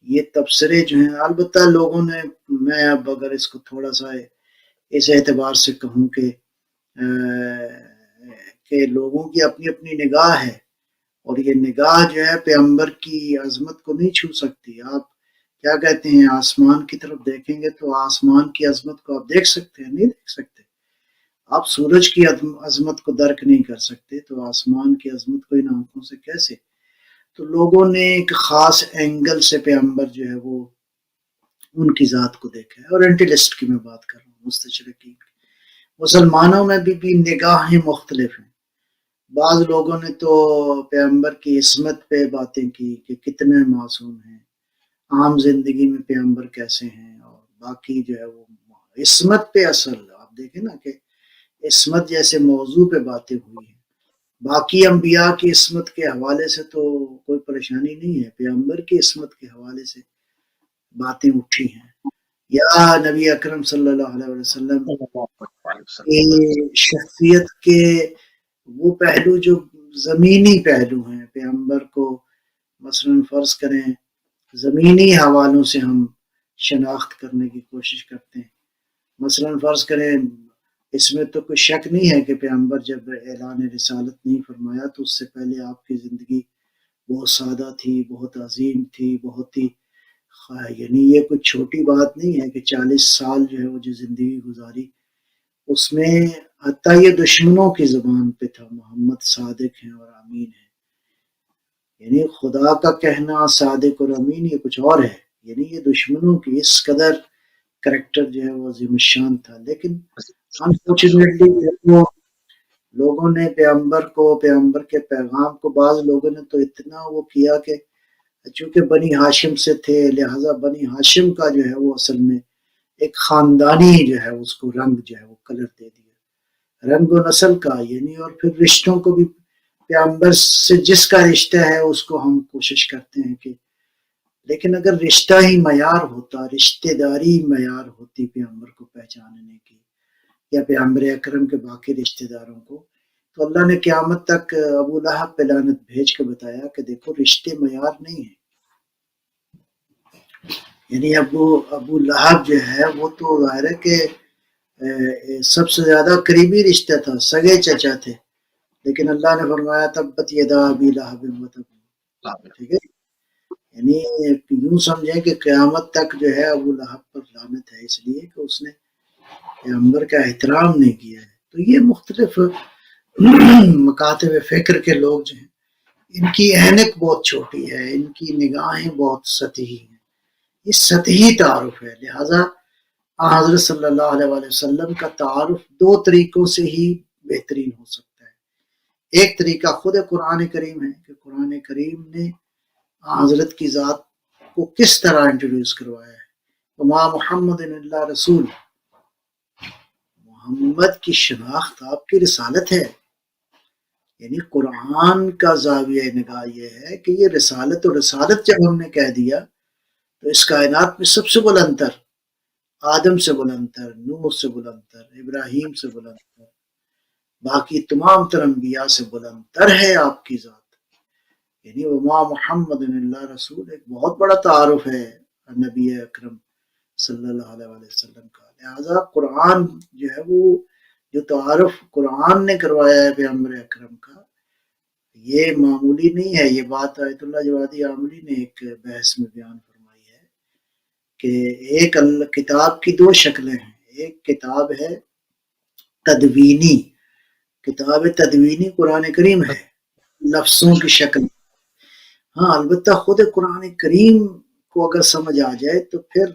یہ تبصرے جو ہیں البتہ لوگوں نے، میں اب اگر اس کو تھوڑا سا اس اعتبار سے کہوں کہ لوگوں کی اپنی اپنی نگاہ ہے، اور یہ نگاہ جو ہے پیغمبر کی عظمت کو نہیں چھو سکتی۔ آپ کیا کہتے ہیں، آسمان کی طرف دیکھیں گے تو آسمان کی عظمت کو آپ دیکھ سکتے ہیں؟ نہیں دیکھ سکتے۔ آپ سورج کی عظمت کو درک نہیں کر سکتے تو آسمان کی عظمت کو ان آنکھوں سے کیسے؟ تو لوگوں نے ایک خاص اینگل سے پیغمبر جو ہے وہ ان کی ذات کو دیکھا ہے، اور انٹیلسٹ کی میں بات کر رہا ہوں، مستشرقین کی۔ مسلمانوں میں بھی نگاہیں مختلف ہیں۔ بعض لوگوں نے تو پیغمبر کی عصمت پہ باتیں کی کہ کتنے معصوم ہیں، عام زندگی میں پیغمبر کیسے ہیں، اور باقی جو ہے وہ عصمت پہ اصل آپ دیکھیں نا کہ عصمت جیسے موضوع پہ باتیں ہوئی ہیں۔ باقی انبیاء کی عصمت کے حوالے سے تو کوئی پریشانی نہیں ہے، پیغمبر کی عصمت کے حوالے سے باتیں اٹھی ہیں۔ یا نبی اکرم صلی اللہ علیہ وسلم کی شخصیت کے وہ پہلو جو زمینی پہلو ہیں، پیغمبر کو مثلاً فرض کریں زمینی حوالوں سے ہم شناخت کرنے کی کوشش کرتے ہیں۔ مثلاً فرض کریں اس میں تو کوئی شک نہیں ہے کہ پیغمبر جب اعلان رسالت نہیں فرمایا تو اس سے پہلے آپ کی زندگی بہت سادہ تھی، بہت عظیم تھی، بہت ہی یعنی یہ کوئی چھوٹی بات نہیں ہے کہ 40 سال جو ہے وہ جو زندگی گزاری اس میں حتیٰ یہ دشمنوں کی زبان پہ تھا محمد صادق ہیں اور امین ہیں۔ یعنی خدا کا کہنا صادق اور امین یہ کچھ اور ہے، یعنی یہ دشمنوں کی اس قدر کریکٹر جو ہے وہ عظیم الشان تھا۔ لیکن انفارچونیٹلی وہ لوگوں نے پیغمبر کے پیغام کو، بعض لوگوں نے تو اتنا وہ کیا کہ چونکہ بنی ہاشم سے تھے لہٰذا بنی ہاشم کا جو ہے وہ اصل میں ایک خاندانی جو ہے اس کو رنگ جو ہے وہ کلر دے دیا، رنگ و نسل کا، یعنی اور پھر رشتوں کو بھی پیغمبر سے جس کا رشتہ ہے اس کو ہم کوشش کرتے ہیں کہ، لیکن اگر رشتہ ہی معیار ہوتا، رشتہ داری معیار ہوتی پیغمبر کو پہچاننے کی یا پیغمبر اکرم کے باقی رشتہ داروں کو، تو اللہ نے قیامت تک ابو لہب پہ لعنت بھیج کے بتایا کہ دیکھو رشتے معیار نہیں ہیں۔ یعنی ابو لہب جو ہے وہ تو ظاہر ہے کہ سب سے زیادہ قریبی رشتہ تھا، سگے چچا تھے، لیکن اللہ نے فرمایا تبت یدا ابی لہب و تب، ٹھیک ہے۔ یعنی یوں سمجھیں کہ قیامت تک جو ہے ابو لہب پر لعنت ہے، اس لیے کہ اس نے پیغمبر کا احترام نہیں کیا ہے۔ تو یہ مختلف مکاتب فکر کے لوگ جو ہیں ان کی اینک بہت چھوٹی ہے، ان کی نگاہیں بہت سطحی ہیں، یہ سطحی تعارف ہے۔ لہٰذا حضرت صلی اللہ علیہ وسلم کا تعارف دو طریقوں سے ہی بہترین ہو سکتا ہے۔ ایک طریقہ خود قرآن کریم ہے کہ قرآن کریم نے حضرت کی ذات کو کس طرح انٹروڈیوس کروایا ہے۔ وما محمد الا رسول، محمد کی شناخت آپ کی رسالت ہے، یعنی قرآن کا زاویہ نگاہ یہ ہے کہ یہ رسالت، اور رسالت جب ہم نے کہہ دیا تو اس کائنات میں سب سے بلندر، آدم سے بلندر، نوح سے بلندر، ابراہیم سے بلندر، باقی تمام تر انبیاء سے بلندر ہے آپ کی ذات۔ یعنی وما محمد الا رسول ایک بہت بڑا تعارف ہے نبی اکرم صلی اللہ علیہ وسلم کا۔ لہٰذا قرآن جو ہے وہ جو تعارف قرآن نے کروایا ہے پیغمبر اکرم کا یہ معمولی نہیں ہے۔ یہ بات آیت اللہ جوادی عاملی نے ایک بحث میں بیان فرمائی ہے کہ ایک کتاب کی دو شکلیں ہیں، ایک کتاب ہے تدوینی، کتاب تدوینی قرآن کریم ہے لفظوں کی شکل، ہاں البتہ خود قرآن کریم کو اگر سمجھ آ جائے تو پھر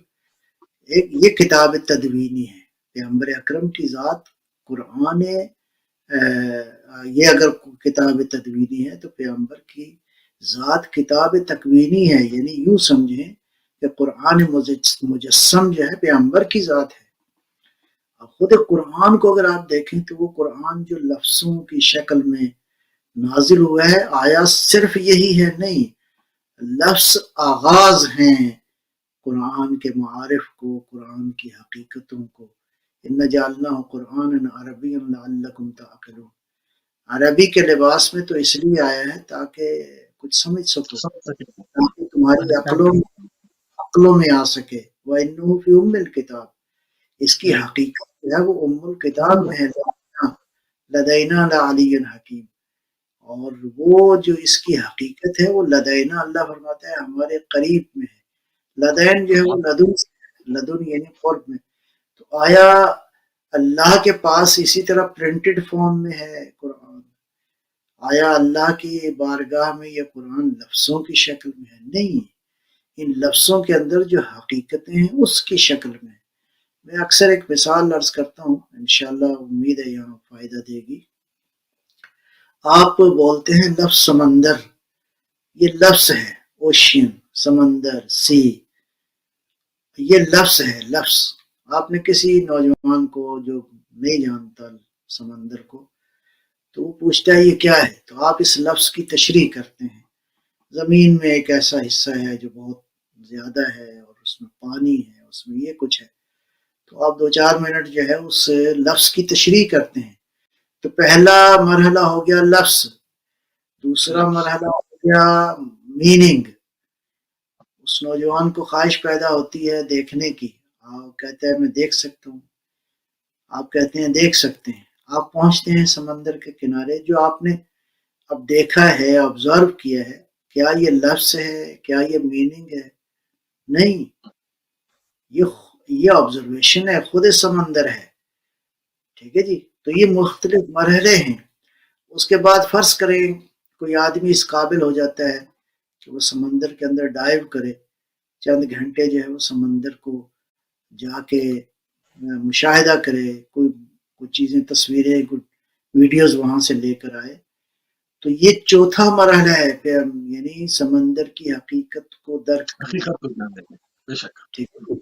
ایک یہ کتاب تدوینی ہے۔ پیغمبر اکرم کی ذات قرآن یہ اگر کتاب تدوینی ہے تو پیغمبر کی ذات کتاب تکوینی ہے، یعنی یوں سمجھیں کہ قرآن مجسم جو ہے پیغمبر کی ذات ہے۔ خود قرآن کو اگر آپ دیکھیں تو وہ قرآن جو لفظوں کی شکل میں نازل ہوا ہے، آیا صرف یہی ہے نہیں، لفظ آغاز ہیں قرآن کے معارف کو، قرآن کی حقیقتوں کو۔ ان جعلناہ قرآنا عربیا لعلکم تعقلون، عربی کے لباس میں تو اس لیے آیا ہے تاکہ کچھ سمجھ سکو، سمجھ سکے، تاکہ تمہاری انڈرسٹینڈ عقلوں میں آ سکے۔ وَإِنَّهُ فِي أُمِّ الْكِتَابِ، اس کی جی حقیقت جو ہے وہ ام الکتاب میں ہے، لدینا لعلی حکیم۔ اور وہ جو اس کی حقیقت ہے وہ لدینا، اللہ فرماتا ہے ہمارے قریب میں ہے۔ لدین جو ہے وہ لدن سے ہے، لدن یعنی قرب میں۔ تو آیا اللہ کے پاس اسی طرح پرنٹڈ فارم میں ہے قرآن؟ آیا اللہ کی بارگاہ میں یہ قرآن لفظوں کی شکل میں ہے؟ نہیں، ان لفظوں کے اندر جو حقیقتیں ہیں اس کی شکل میں ہے۔ میں اکثر ایک مثال عرض کرتا ہوں، انشاءاللہ امید ہے یہاں فائدہ دے گی۔ آپ بولتے ہیں لفظ سمندر، یہ لفظ ہے، اوشین، سمندر، سی، یہ لفظ ہے، لفظ۔ آپ نے کسی نوجوان کو جو نہیں جانتا سمندر کو، تو وہ پوچھتا ہے یہ کیا ہے، تو آپ اس لفظ کی تشریح کرتے ہیں۔ زمین میں ایک ایسا حصہ ہے جو بہت زیادہ ہے اور اس میں پانی ہے، اس میں یہ کچھ ہے۔ تو آپ 2-4 منٹ جو ہے اس لفظ کی تشریح کرتے ہیں۔ تو پہلا مرحلہ ہو گیا لفظ، دوسرا لفظ مرحلہ ہو گیا میننگ۔ اس نوجوان کو خواہش پیدا ہوتی ہے دیکھنے کی، آپ کہتے ہیں میں دیکھ سکتا ہوں، آپ کہتے ہیں دیکھ سکتے ہیں، آپ پہنچتے ہیں سمندر کے کنارے، جو آپ نے اب دیکھا ہے، آبزرو کیا ہے، کیا یہ لفظ ہے، کیا یہ میننگ ہے؟ نہیں، یہ آبزرویشن ہے، خود سمندر ہے۔ ٹھیک ہے جی، تو یہ مختلف مرحلے ہیں۔ اس کے بعد فرض کریں کوئی آدمی اس قابل ہو جاتا ہے کہ وہ سمندر کے اندر ڈائیو کرے، چند گھنٹے جو ہے وہ سمندر کو جا کے مشاہدہ کرے، کوئی چیزیں، تصویریں، کوئی ویڈیوز وہاں سے لے کر آئے، تو یہ چوتھا مرحلہ ہے کہ یعنی سمندر کی حقیقت کو درک کرنا۔ حقیقت کو جان دیں گے، بے شک۔ ٹھیک ہے،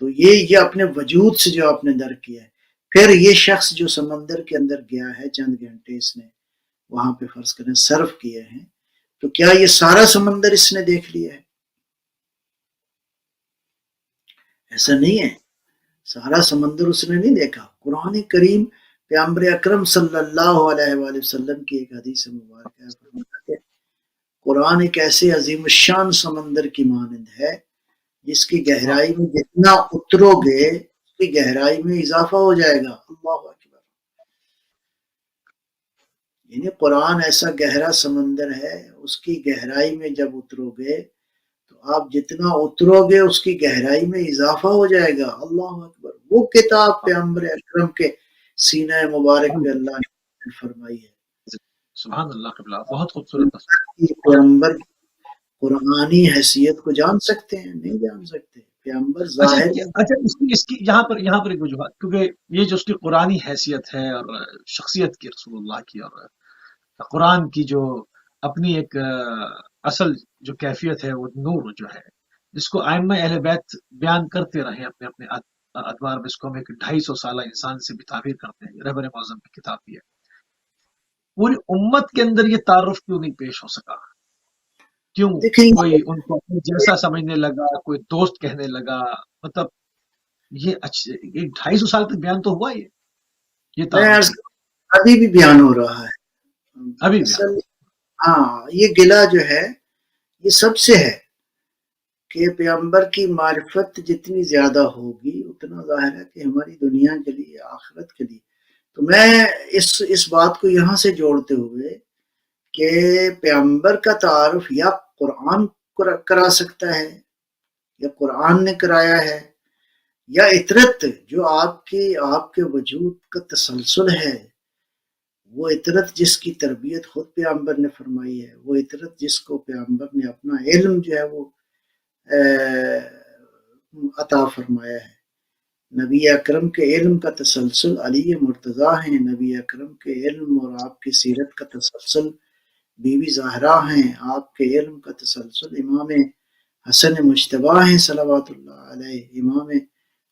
تو یہ اپنے وجود سے جو آپ نے درک کیا ہے۔ پھر یہ شخص جو سمندر کے اندر گیا ہے، چند گھنٹے اس نے وہاں پہ فرض کریں سرف کیے ہیں، تو کیا یہ سارا سمندر اس نے دیکھ لیا ہے؟ ایسا نہیں ہے، سارا سمندر اس نے نہیں دیکھا۔ قرآن کریم پیغمبر اکرم صلی اللہ علیہ وآلہ وسلم کی ایک حدیث مبارک ہے، فرماتا ہے کہ قرآن ایک ایسے عظیم الشان سمندر کی مانند ہے جس کی گہرائی میں جتنا اترو گے اس کی گہرائی میں اضافہ ہو جائے گا۔ اللہ اکبر، یعنی قرآن ایسا گہرا سمندر ہے، اس کی گہرائی میں جب اترو گے تو آپ جتنا اترو گے اس کی گہرائی میں اضافہ ہو جائے گا۔ اللہ اکبر، وہ کتاب پیغمبر اکرم کے سینہ مبارک پہ اللہ نے فرمائی ہے۔ سبحان اللہ قبلہ، بہت خوبصورت تصویر، بہت پیغمبر قرآنی حیثیت کو جان سکتے ہیں؟ نہیں جان سکتے۔ پیغمبر اچھا ظاہر اچھا، اس کی یہاں پر ایک وجوہات، کیونکہ یہ جو اس کی قرآنی حیثیت ہے اور شخصیت کی رسول اللہ کی، اور قرآن کی جو اپنی ایک اصل جو کیفیت ہے، وہ نور جو ہے، جس کو ائمہ اہل بیت بیان کرتے رہے اپنے اپنے ادوار میں، اس کو ہم ایک 250 سالہ انسان سے بھی تعبیر کرتے ہیں، رہبر معظم کی کتاب بھی ہے۔ پوری امت کے اندر یہ تعارف کیوں نہیں پیش ہو سکا؟ کیوں دیکھیں کوئی ان کو اپنے جیسا سمجھنے لگا، کوئی دوست کہنے لگا؟ مطلب یہ اچھے 250 سال تک بیان تو ہوا، یہ میں تعارف عرض ابھی بھی بیان ہو رہا ہے۔ ابھی بیان اصل ہاں، یہ گلہ جو ہے یہ سب سے ہے کہ پیغمبر کی معرفت جتنی زیادہ ہوگی اتنا ظاہر ہے کہ ہماری دنیا کے لیے، آخرت کے لیے۔ تو میں اس بات کو یہاں سے جوڑتے ہوئے کہ پیغمبر کا تعارف یا قرآن کرا سکتا ہے، یا قرآن نے کرایا ہے، یا اطرت جو آپ کے وجود کا تسلسل ہے، وہ اطرت جس کی تربیت خود پیغمبر نے فرمائی ہے، وہ اطرت جس کو پیغمبر نے اپنا علم جو ہے وہ عطا فرمایا ہے، نبی اکرم کے علم کا تسلسل علی مرتضیٰ ہیں، نبی اکرم کے علم اور آپ کی سیرت کا تسلسل بی بی زہرا ہیں، آپ کے علم کا تسلسل امام حسن مجتبیٰ ہیں صلوات اللہ علیہ، امام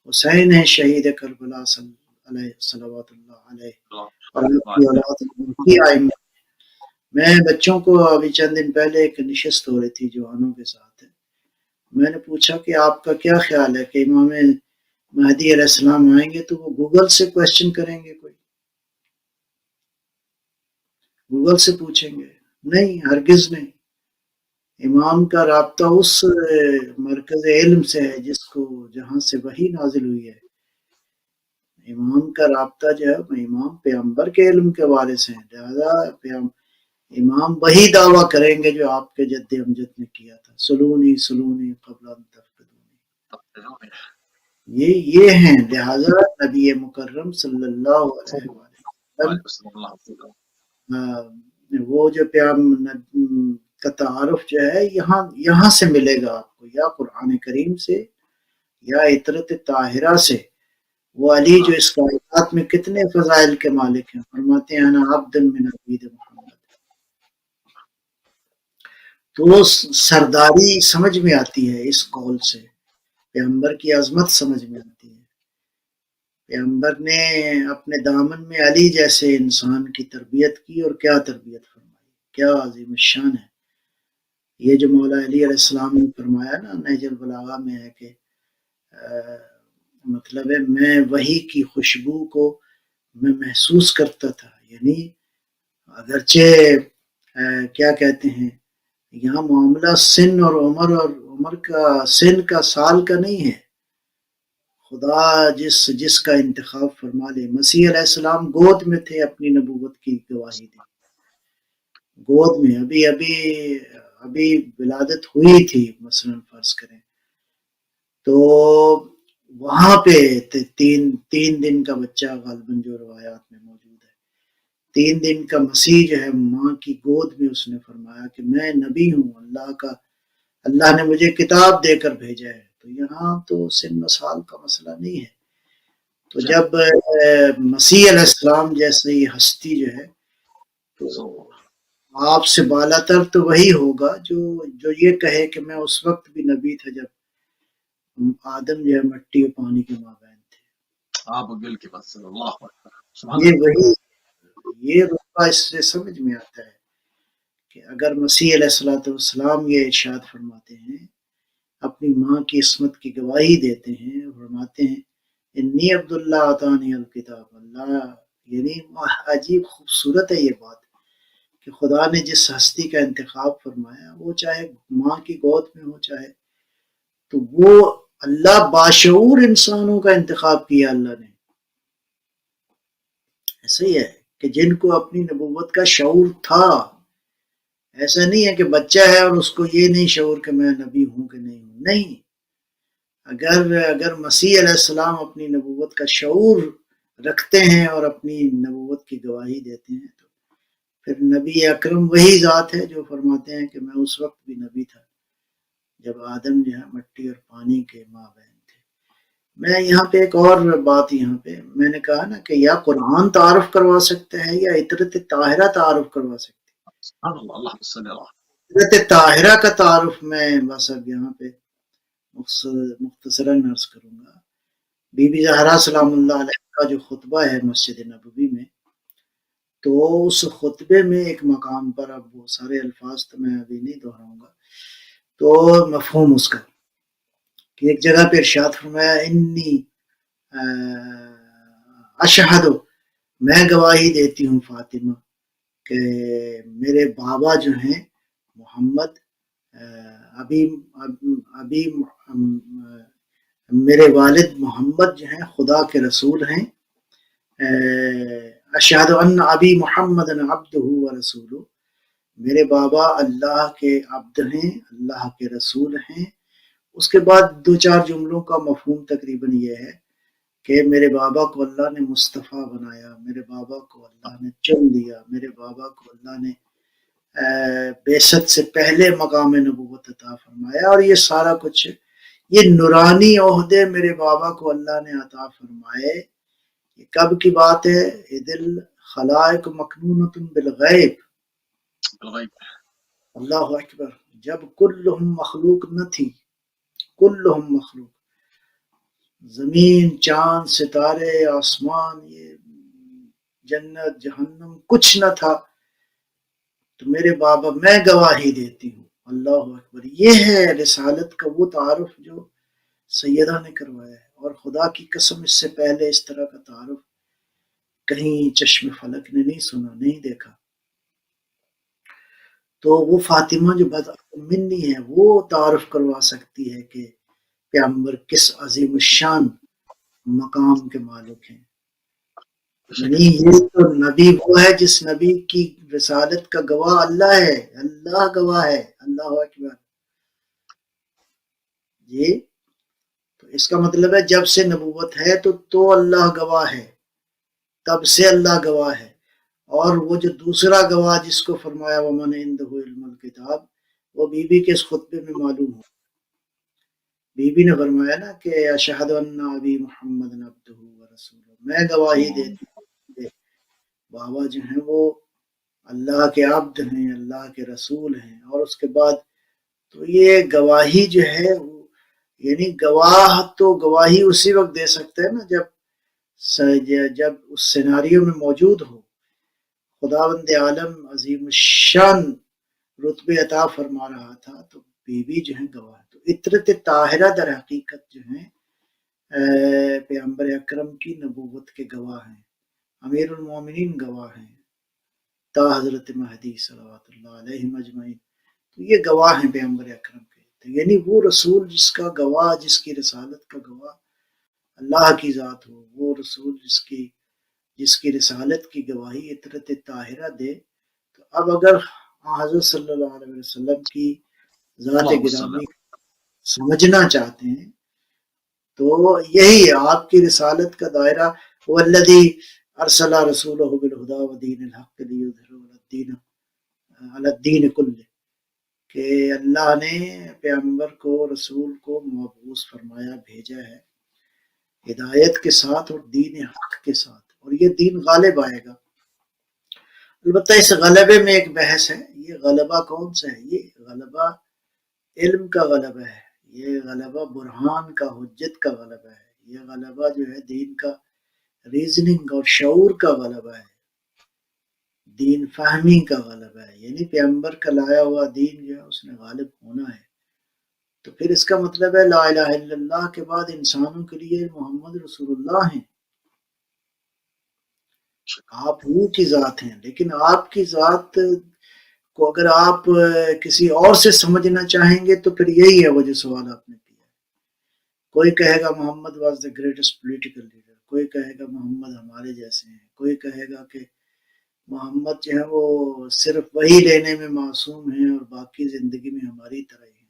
حسین ہیں شہید کربلا علیہ صلوات اللہ علیہ، اور آپ کی اولاد کی آئمہ۔ میں بچوں کو ابھی چند دن پہلے ایک نشست ہو رہی تھی جوانوں کے ساتھ، میں نے پوچھا کہ آپ کا کیا خیال ہے کہ امام مہدی علیہ السلام آئیں گے تو وہ گوگل سے کویشچن کریں گے؟ کوئی گوگل سے پوچھیں گے؟ نہیں، ہرگز نہیں۔ امام کا رابطہ اس مرکز علم سے ہے جہاں سے وحی نازل ہوئی ہے۔ امام کا رابطہ جو ہے امام پیغمبر کے علم کے وارث ہیں، لہذا امام وہی دعویٰ کریں گے جو آپ کے جد امجد نے کیا تھا، سلونی سلونی قبل ان تفقدونی، یہ ہیں۔ لہذا نبی مکرم صلی اللہ علیہ وسلم وہ جو کا تعارف جو ہے یہاں سے ملے گا آپ کو، یا قرآن کریم سے یا عطرت طاہرہ سے۔ وہ علی جو اس کائنات میں کتنے فضائل کے مالک ہیں، فرماتے ہیں انا عبد من عبید محمد۔ تو سرداری سمجھ میں آتی ہے اس قول سے، پیغمبر کی عظمت سمجھ میں آتی ہے۔ پیغمبر نے اپنے دامن میں علی جیسے انسان کی تربیت کی، اور کیا تربیت فرمائی، کیا عظیم الشان ہے۔ یہ جو مولا علی علیہ السلام نے فرمایا نا نہج البلاغہ میں ہے کہ مطلب ہے میں وحی کی خوشبو کو میں محسوس کرتا تھا، یعنی اگرچہ کیا کہتے ہیں یہاں معاملہ سن اور عمر کا سن کا سال کا نہیں ہے، خدا جس کا انتخاب فرما لے۔ مسیح علیہ السلام گود میں تھے، اپنی نبوت کی گواہی دی، گود میں ابھی ولادت ہوئی تھی مثلا فرض کریں، تو وہاں پہ تین دن کا بچہ غالباً جو روایات میں موجود ہے، 3 دن کا مسیح جو ہے ماں کی گود میں اس نے فرمایا کہ میں نبی ہوں، اللہ نے مجھے کتاب دے کر بھیجا ہے۔ تو یہاں تو سن و سال کا مسئلہ نہیں ہے۔ تو جب مسیح علیہ السلام جیسی ہستی جو ہے تو آپ سے بالا تر تو وہی ہوگا جو یہ کہے کہ میں اس وقت بھی نبی تھا جب آدم جو ہے مٹی اور پانی کے مابین تھے۔ یہ وہی یہ رتبہ اس سے سمجھ میں آتا ہے کہ اگر مسیح علیہ السلام یہ ارشاد فرماتے ہیں، اپنی ماں کی عصمت کی گواہی دیتے ہیں، فرماتے ہیں انی عبداللہ آتانی الکتاب، اللہ، یعنی عجیب خوبصورت ہے یہ بات کہ خدا نے جس ہستی کا انتخاب فرمایا وہ چاہے ماں کی گود میں ہو چاہے، تو وہ اللہ باشعور انسانوں کا انتخاب کیا اللہ نے۔ ایسا ہی ہے کہ جن کو اپنی نبوت کا شعور تھا، ایسا نہیں ہے کہ بچہ ہے اور اس کو یہ نہیں شعور کہ میں نبی ہوں کہ نہیں ہوں، نہیں۔ اگر مسیح علیہ السلام اپنی نبوت کا شعور رکھتے ہیں اور اپنی نبوت کی گواہی دیتے ہیں تو پھر نبی اکرم وہی ذات ہے جو فرماتے ہیں کہ میں اس وقت بھی نبی تھا جب آدم جو ہے مٹی اور پانی کے مابین تھے۔ میں یہاں پہ ایک اور بات یہاں پہ میں نے کہا نا کہ یا قرآن تعارف کروا سکتا ہے یا عطرت طاہرہ تعارف کروا سکتا ہے۔ عطرت طاہرہ کا تعارف میں بس اب یہاں پہ مختصراً عرض کروں گا۔ بی بی زہرا سلام اللہ علیہ کا جو خطبہ ہے مسجد نبوی میں، تو اس خطبے میں ایک مقام پر، اب وہ سارے الفاظ تو میں ابھی نہیں دہراؤں گا، تو مفہوم اس کا کہ ایک جگہ پہ ارشاد فرمایا انی اشہد، میں گواہی دیتی ہوں فاطمہ کہ میرے بابا جو ہیں محمد، ابھی میرے والد محمد جو ہیں خدا کے رسول ہیں۔ اشہد ان ابی محمد عبدہ و رسولہ، میرے بابا اللہ کے عبد ہیں، اللہ کے رسول ہیں۔ اس کے بعد 2-4 جملوں کا مفہوم تقریباً یہ ہے کہ میرے بابا کو اللہ نے مصطفیٰ بنایا، میرے بابا کو اللہ نے چن لیا، میرے بابا کو اللہ نے بعثت سے پہلے مقام نبوت عطا فرمایا، اور یہ سارا کچھ یہ نورانی عہدے میرے بابا کو اللہ نے عطا فرمائے. یہ کب کی بات ہے؟ یہ دل خلائق مکنونۃ بالغیب. بالغیب. اللہ اکبر. جب کلہم مخلوق نہ تھی، کلہم مخلوق، زمین، چاند، ستارے، آسمان، یہ جنت، جہنم، کچھ نہ تھا، تو میرے بابا میں گواہی دیتی ہوں. اللہ اکبر. یہ ہے رسالت کا وہ تعارف جو سیدہ نے کروایا ہے، اور خدا کی قسم اس سے پہلے اس طرح کا تعارف کہیں چشم فلک نے نہیں سنا، نہیں دیکھا. تو وہ فاطمہ جو منی ہے وہ تعارف کروا سکتی ہے کہ پیغمبر کس عظیم الشان مقام کے مالک ہیں. یعنی یہ تو نبی وہ ہے جس نبی کی رسالت کا گواہ اللہ ہے، اللہ گواہ ہے. اللہ اکبر. جی، تو اس کا مطلب ہے جب سے نبوت ہے تو اللہ گواہ ہے، تب سے اللہ گواہ ہے. اور وہ جو دوسرا گواہ جس کو فرمایا ومن عنده علم الکتاب، وہ بی بی کے اس خطبے میں معلوم ہو. بی بی نے فرمایا نا کہ اشہد ان ابی محمد عبدہ ورسولہ، میں گواہی دیتی ہوں کہ بابا جو ہیں وہ اللہ کے عبد ہیں، اللہ کے رسول ہیں. اور اس کے بعد تو یہ گواہی جو ہے یعنی گواہ تو گواہی اسی وقت دے سکتا ہے نا جب اس سیناریو میں موجود ہو. خداوند عالم عظیم الشان رتبے عطا فرما رہا تھا تو بی بی جو ہیں گواہ. تو عطرت طاہرہ در حقیقت جو ہیں پیغمبر اکرم کی نبوت کے گواہ ہیں، امیر المومنین گواہ ہیں تا حضرت مہدی صلوات اللہ علیہ مجمعین. تو یہ گواہ ہیں پیغمبر اکرم کے. تو یعنی وہ رسول جس کا گواہ، جس کی رسالت کا گواہ اللہ کی ذات ہو، وہ رسول جس کی رسالت کی گواہی عطرت طاہرہ دے. تو اب اگر حضرت صلی اللہ علیہ وسلم کی ذات گرامی سمجھنا چاہتے ہیں تو یہی آپ کی رسالت کا دائرہ والذی ارسل رسولہ بالہدی ودین الحق لیظہرہ علی الدین کلہ، کہ اللہ نے پیغمبر کو، رسول کو مبعوث فرمایا، بھیجا ہے ہدایت کے ساتھ اور دین حق کے ساتھ، اور یہ دین غالب آئے گا. البتہ اس غلبے میں ایک بحث ہے. یہ غلبہ کون سا ہے؟ یہ غلبہ علم کا غلبہ ہے، یہ غلبہ برہان کا، حجت کا غلبہ ہے، یہ غلبہ جو ہے دین کا ریزننگ اور شعور کا غلبہ ہے، دین فہمی کا غلبہ ہے. یعنی پیغمبر کا لایا ہوا دین جو ہے اس نے غالب ہونا ہے. تو پھر اس کا مطلب ہے لا الہ الا اللہ کے بعد انسانوں کے لیے محمد رسول اللہ ہیں. آپ ہی کی ذات ہیں، لیکن آپ کی ذات کو اگر آپ کسی اور سے سمجھنا چاہیں گے تو پھر یہی ہے وہ جو سوال آپ نے کیا. کوئی کہے گا Muhammad was the greatest political leader, کوئی کہے گا محمد ہمارے جیسے ہیں، کوئی کہے گا کہ محمد جو ہے وہ صرف وہی لینے میں معصوم ہیں اور باقی زندگی میں ہماری طرح ہی ہیں.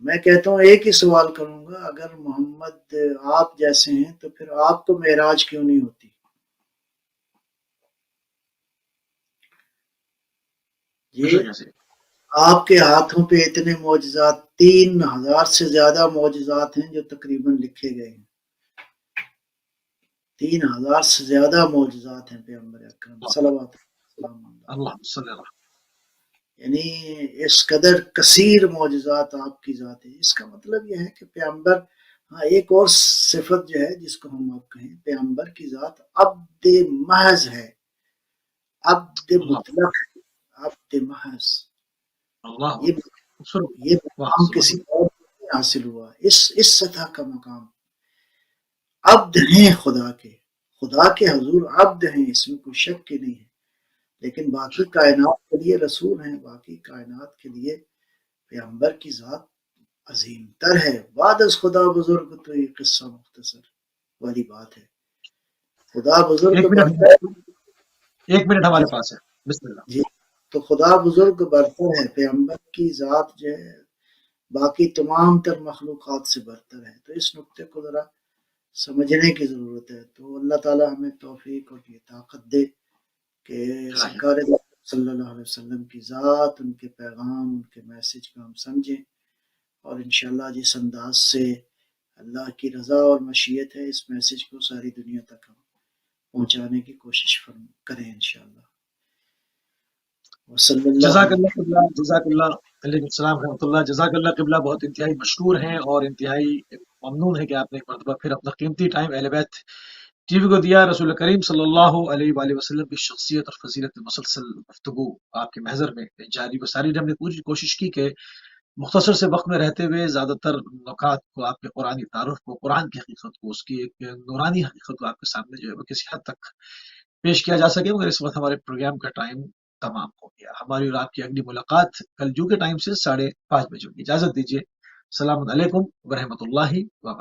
میں کہتا ہوں ایک ہی سوال کروں گا، اگر محمد آپ جیسے ہیں تو پھر آپ کو معراج کیوں نہیں ہوتی؟ جی، آپ کے ہاتھوں پہ اتنے معجزات، 3000 سے زیادہ معجزات ہیں جو تقریباً لکھے گئے ہیں. 3000 سے زیادہ معجزات ہیں پیغمبر اکرم صلوات اللہ. یعنی اس قدر کثیر معجزات آپ کی ذات ہے. اس کا مطلب یہ ہے کہ پیغمبر، ہاں ایک اور صفت جو ہے جس کو ہم آپ کہیں، پیغمبر کی ذات عبد محض ہے، عبد مطلق، عبد محض. یہ مقام کسی اور نہیں حاصل ہوا، اس سطح کا مقام. عبد ہیں خدا کے حضور عبد ہیں، اس میں کوئی شک کی نہیں ہے. لیکن باقی کائنات کے لیے رسول ہیں، باقی کائنات کے لیے پیغمبر کی ذات عظیم تر ہے. بعد از خدا بزرگ تو یہ قصہ مختصر والی بات ہے. خدا بزرگ ایک منٹ ہمارے پاس ہے. بسم اللہ. جی، تو خدا بزرگ برتر ہے، پیغمبر کی ذات جو ہے باقی تمام تر مخلوقات سے برتر ہے. تو اس نقطے کو ذرا سمجھنے کی ضرورت ہے. تو اللہ تعالی ہمیں توفیق اور یہ طاقت دے کہ سرکار صلی اللہ علیہ وسلم کی ذات، ان کے پیغام، ان کے میسج کو ہم سمجھیں اور انشاءاللہ جس انداز سے اللہ کی رضا اور مشیت ہے اس میسیج کو ساری دنیا تک ہم پہنچانے کی کوشش کریں انشاءاللہ. وصلی اللہ جزاک اللہ قبلہ، جزاک اللہ. علیکم السلام ورحمۃ اللہ. جزاک اللہ قبلہ بہت انتہائی مشکور ہیں اور انتہائی ممنون ہے کہ آپ نے ایک مرتبہ پھر اپنا قیمتی ٹائم اہل بیت ٹی وی کو دیا. رسول کریم صلی اللہ علیہ وآلہ وسلم کی شخصیت اور فضیلت مسلسل گفتگو آپ کے محضر میں جاری و ساری. ہم نے پوری کوشش کی کہ مختصر سے وقت میں رہتے ہوئے زیادہ تر نکات کو، آپ کے قرآنی تعارف کو، قرآن کی حقیقت کو، اس کی ایک نورانی حقیقت کو آپ کے سامنے جو ہے وہ کسی حد تک پیش کیا جا سکے. مگر اس وقت ہمارے پروگرام کا ٹائم تمام ہو گیا. ہماری اور آپ کی اگلی ملاقات کل جو کے ٹائم سے 5:30 بجے ہوگی. اجازت دیجیے. السلام علیکم ورحمۃ اللہ وبرکاتہ.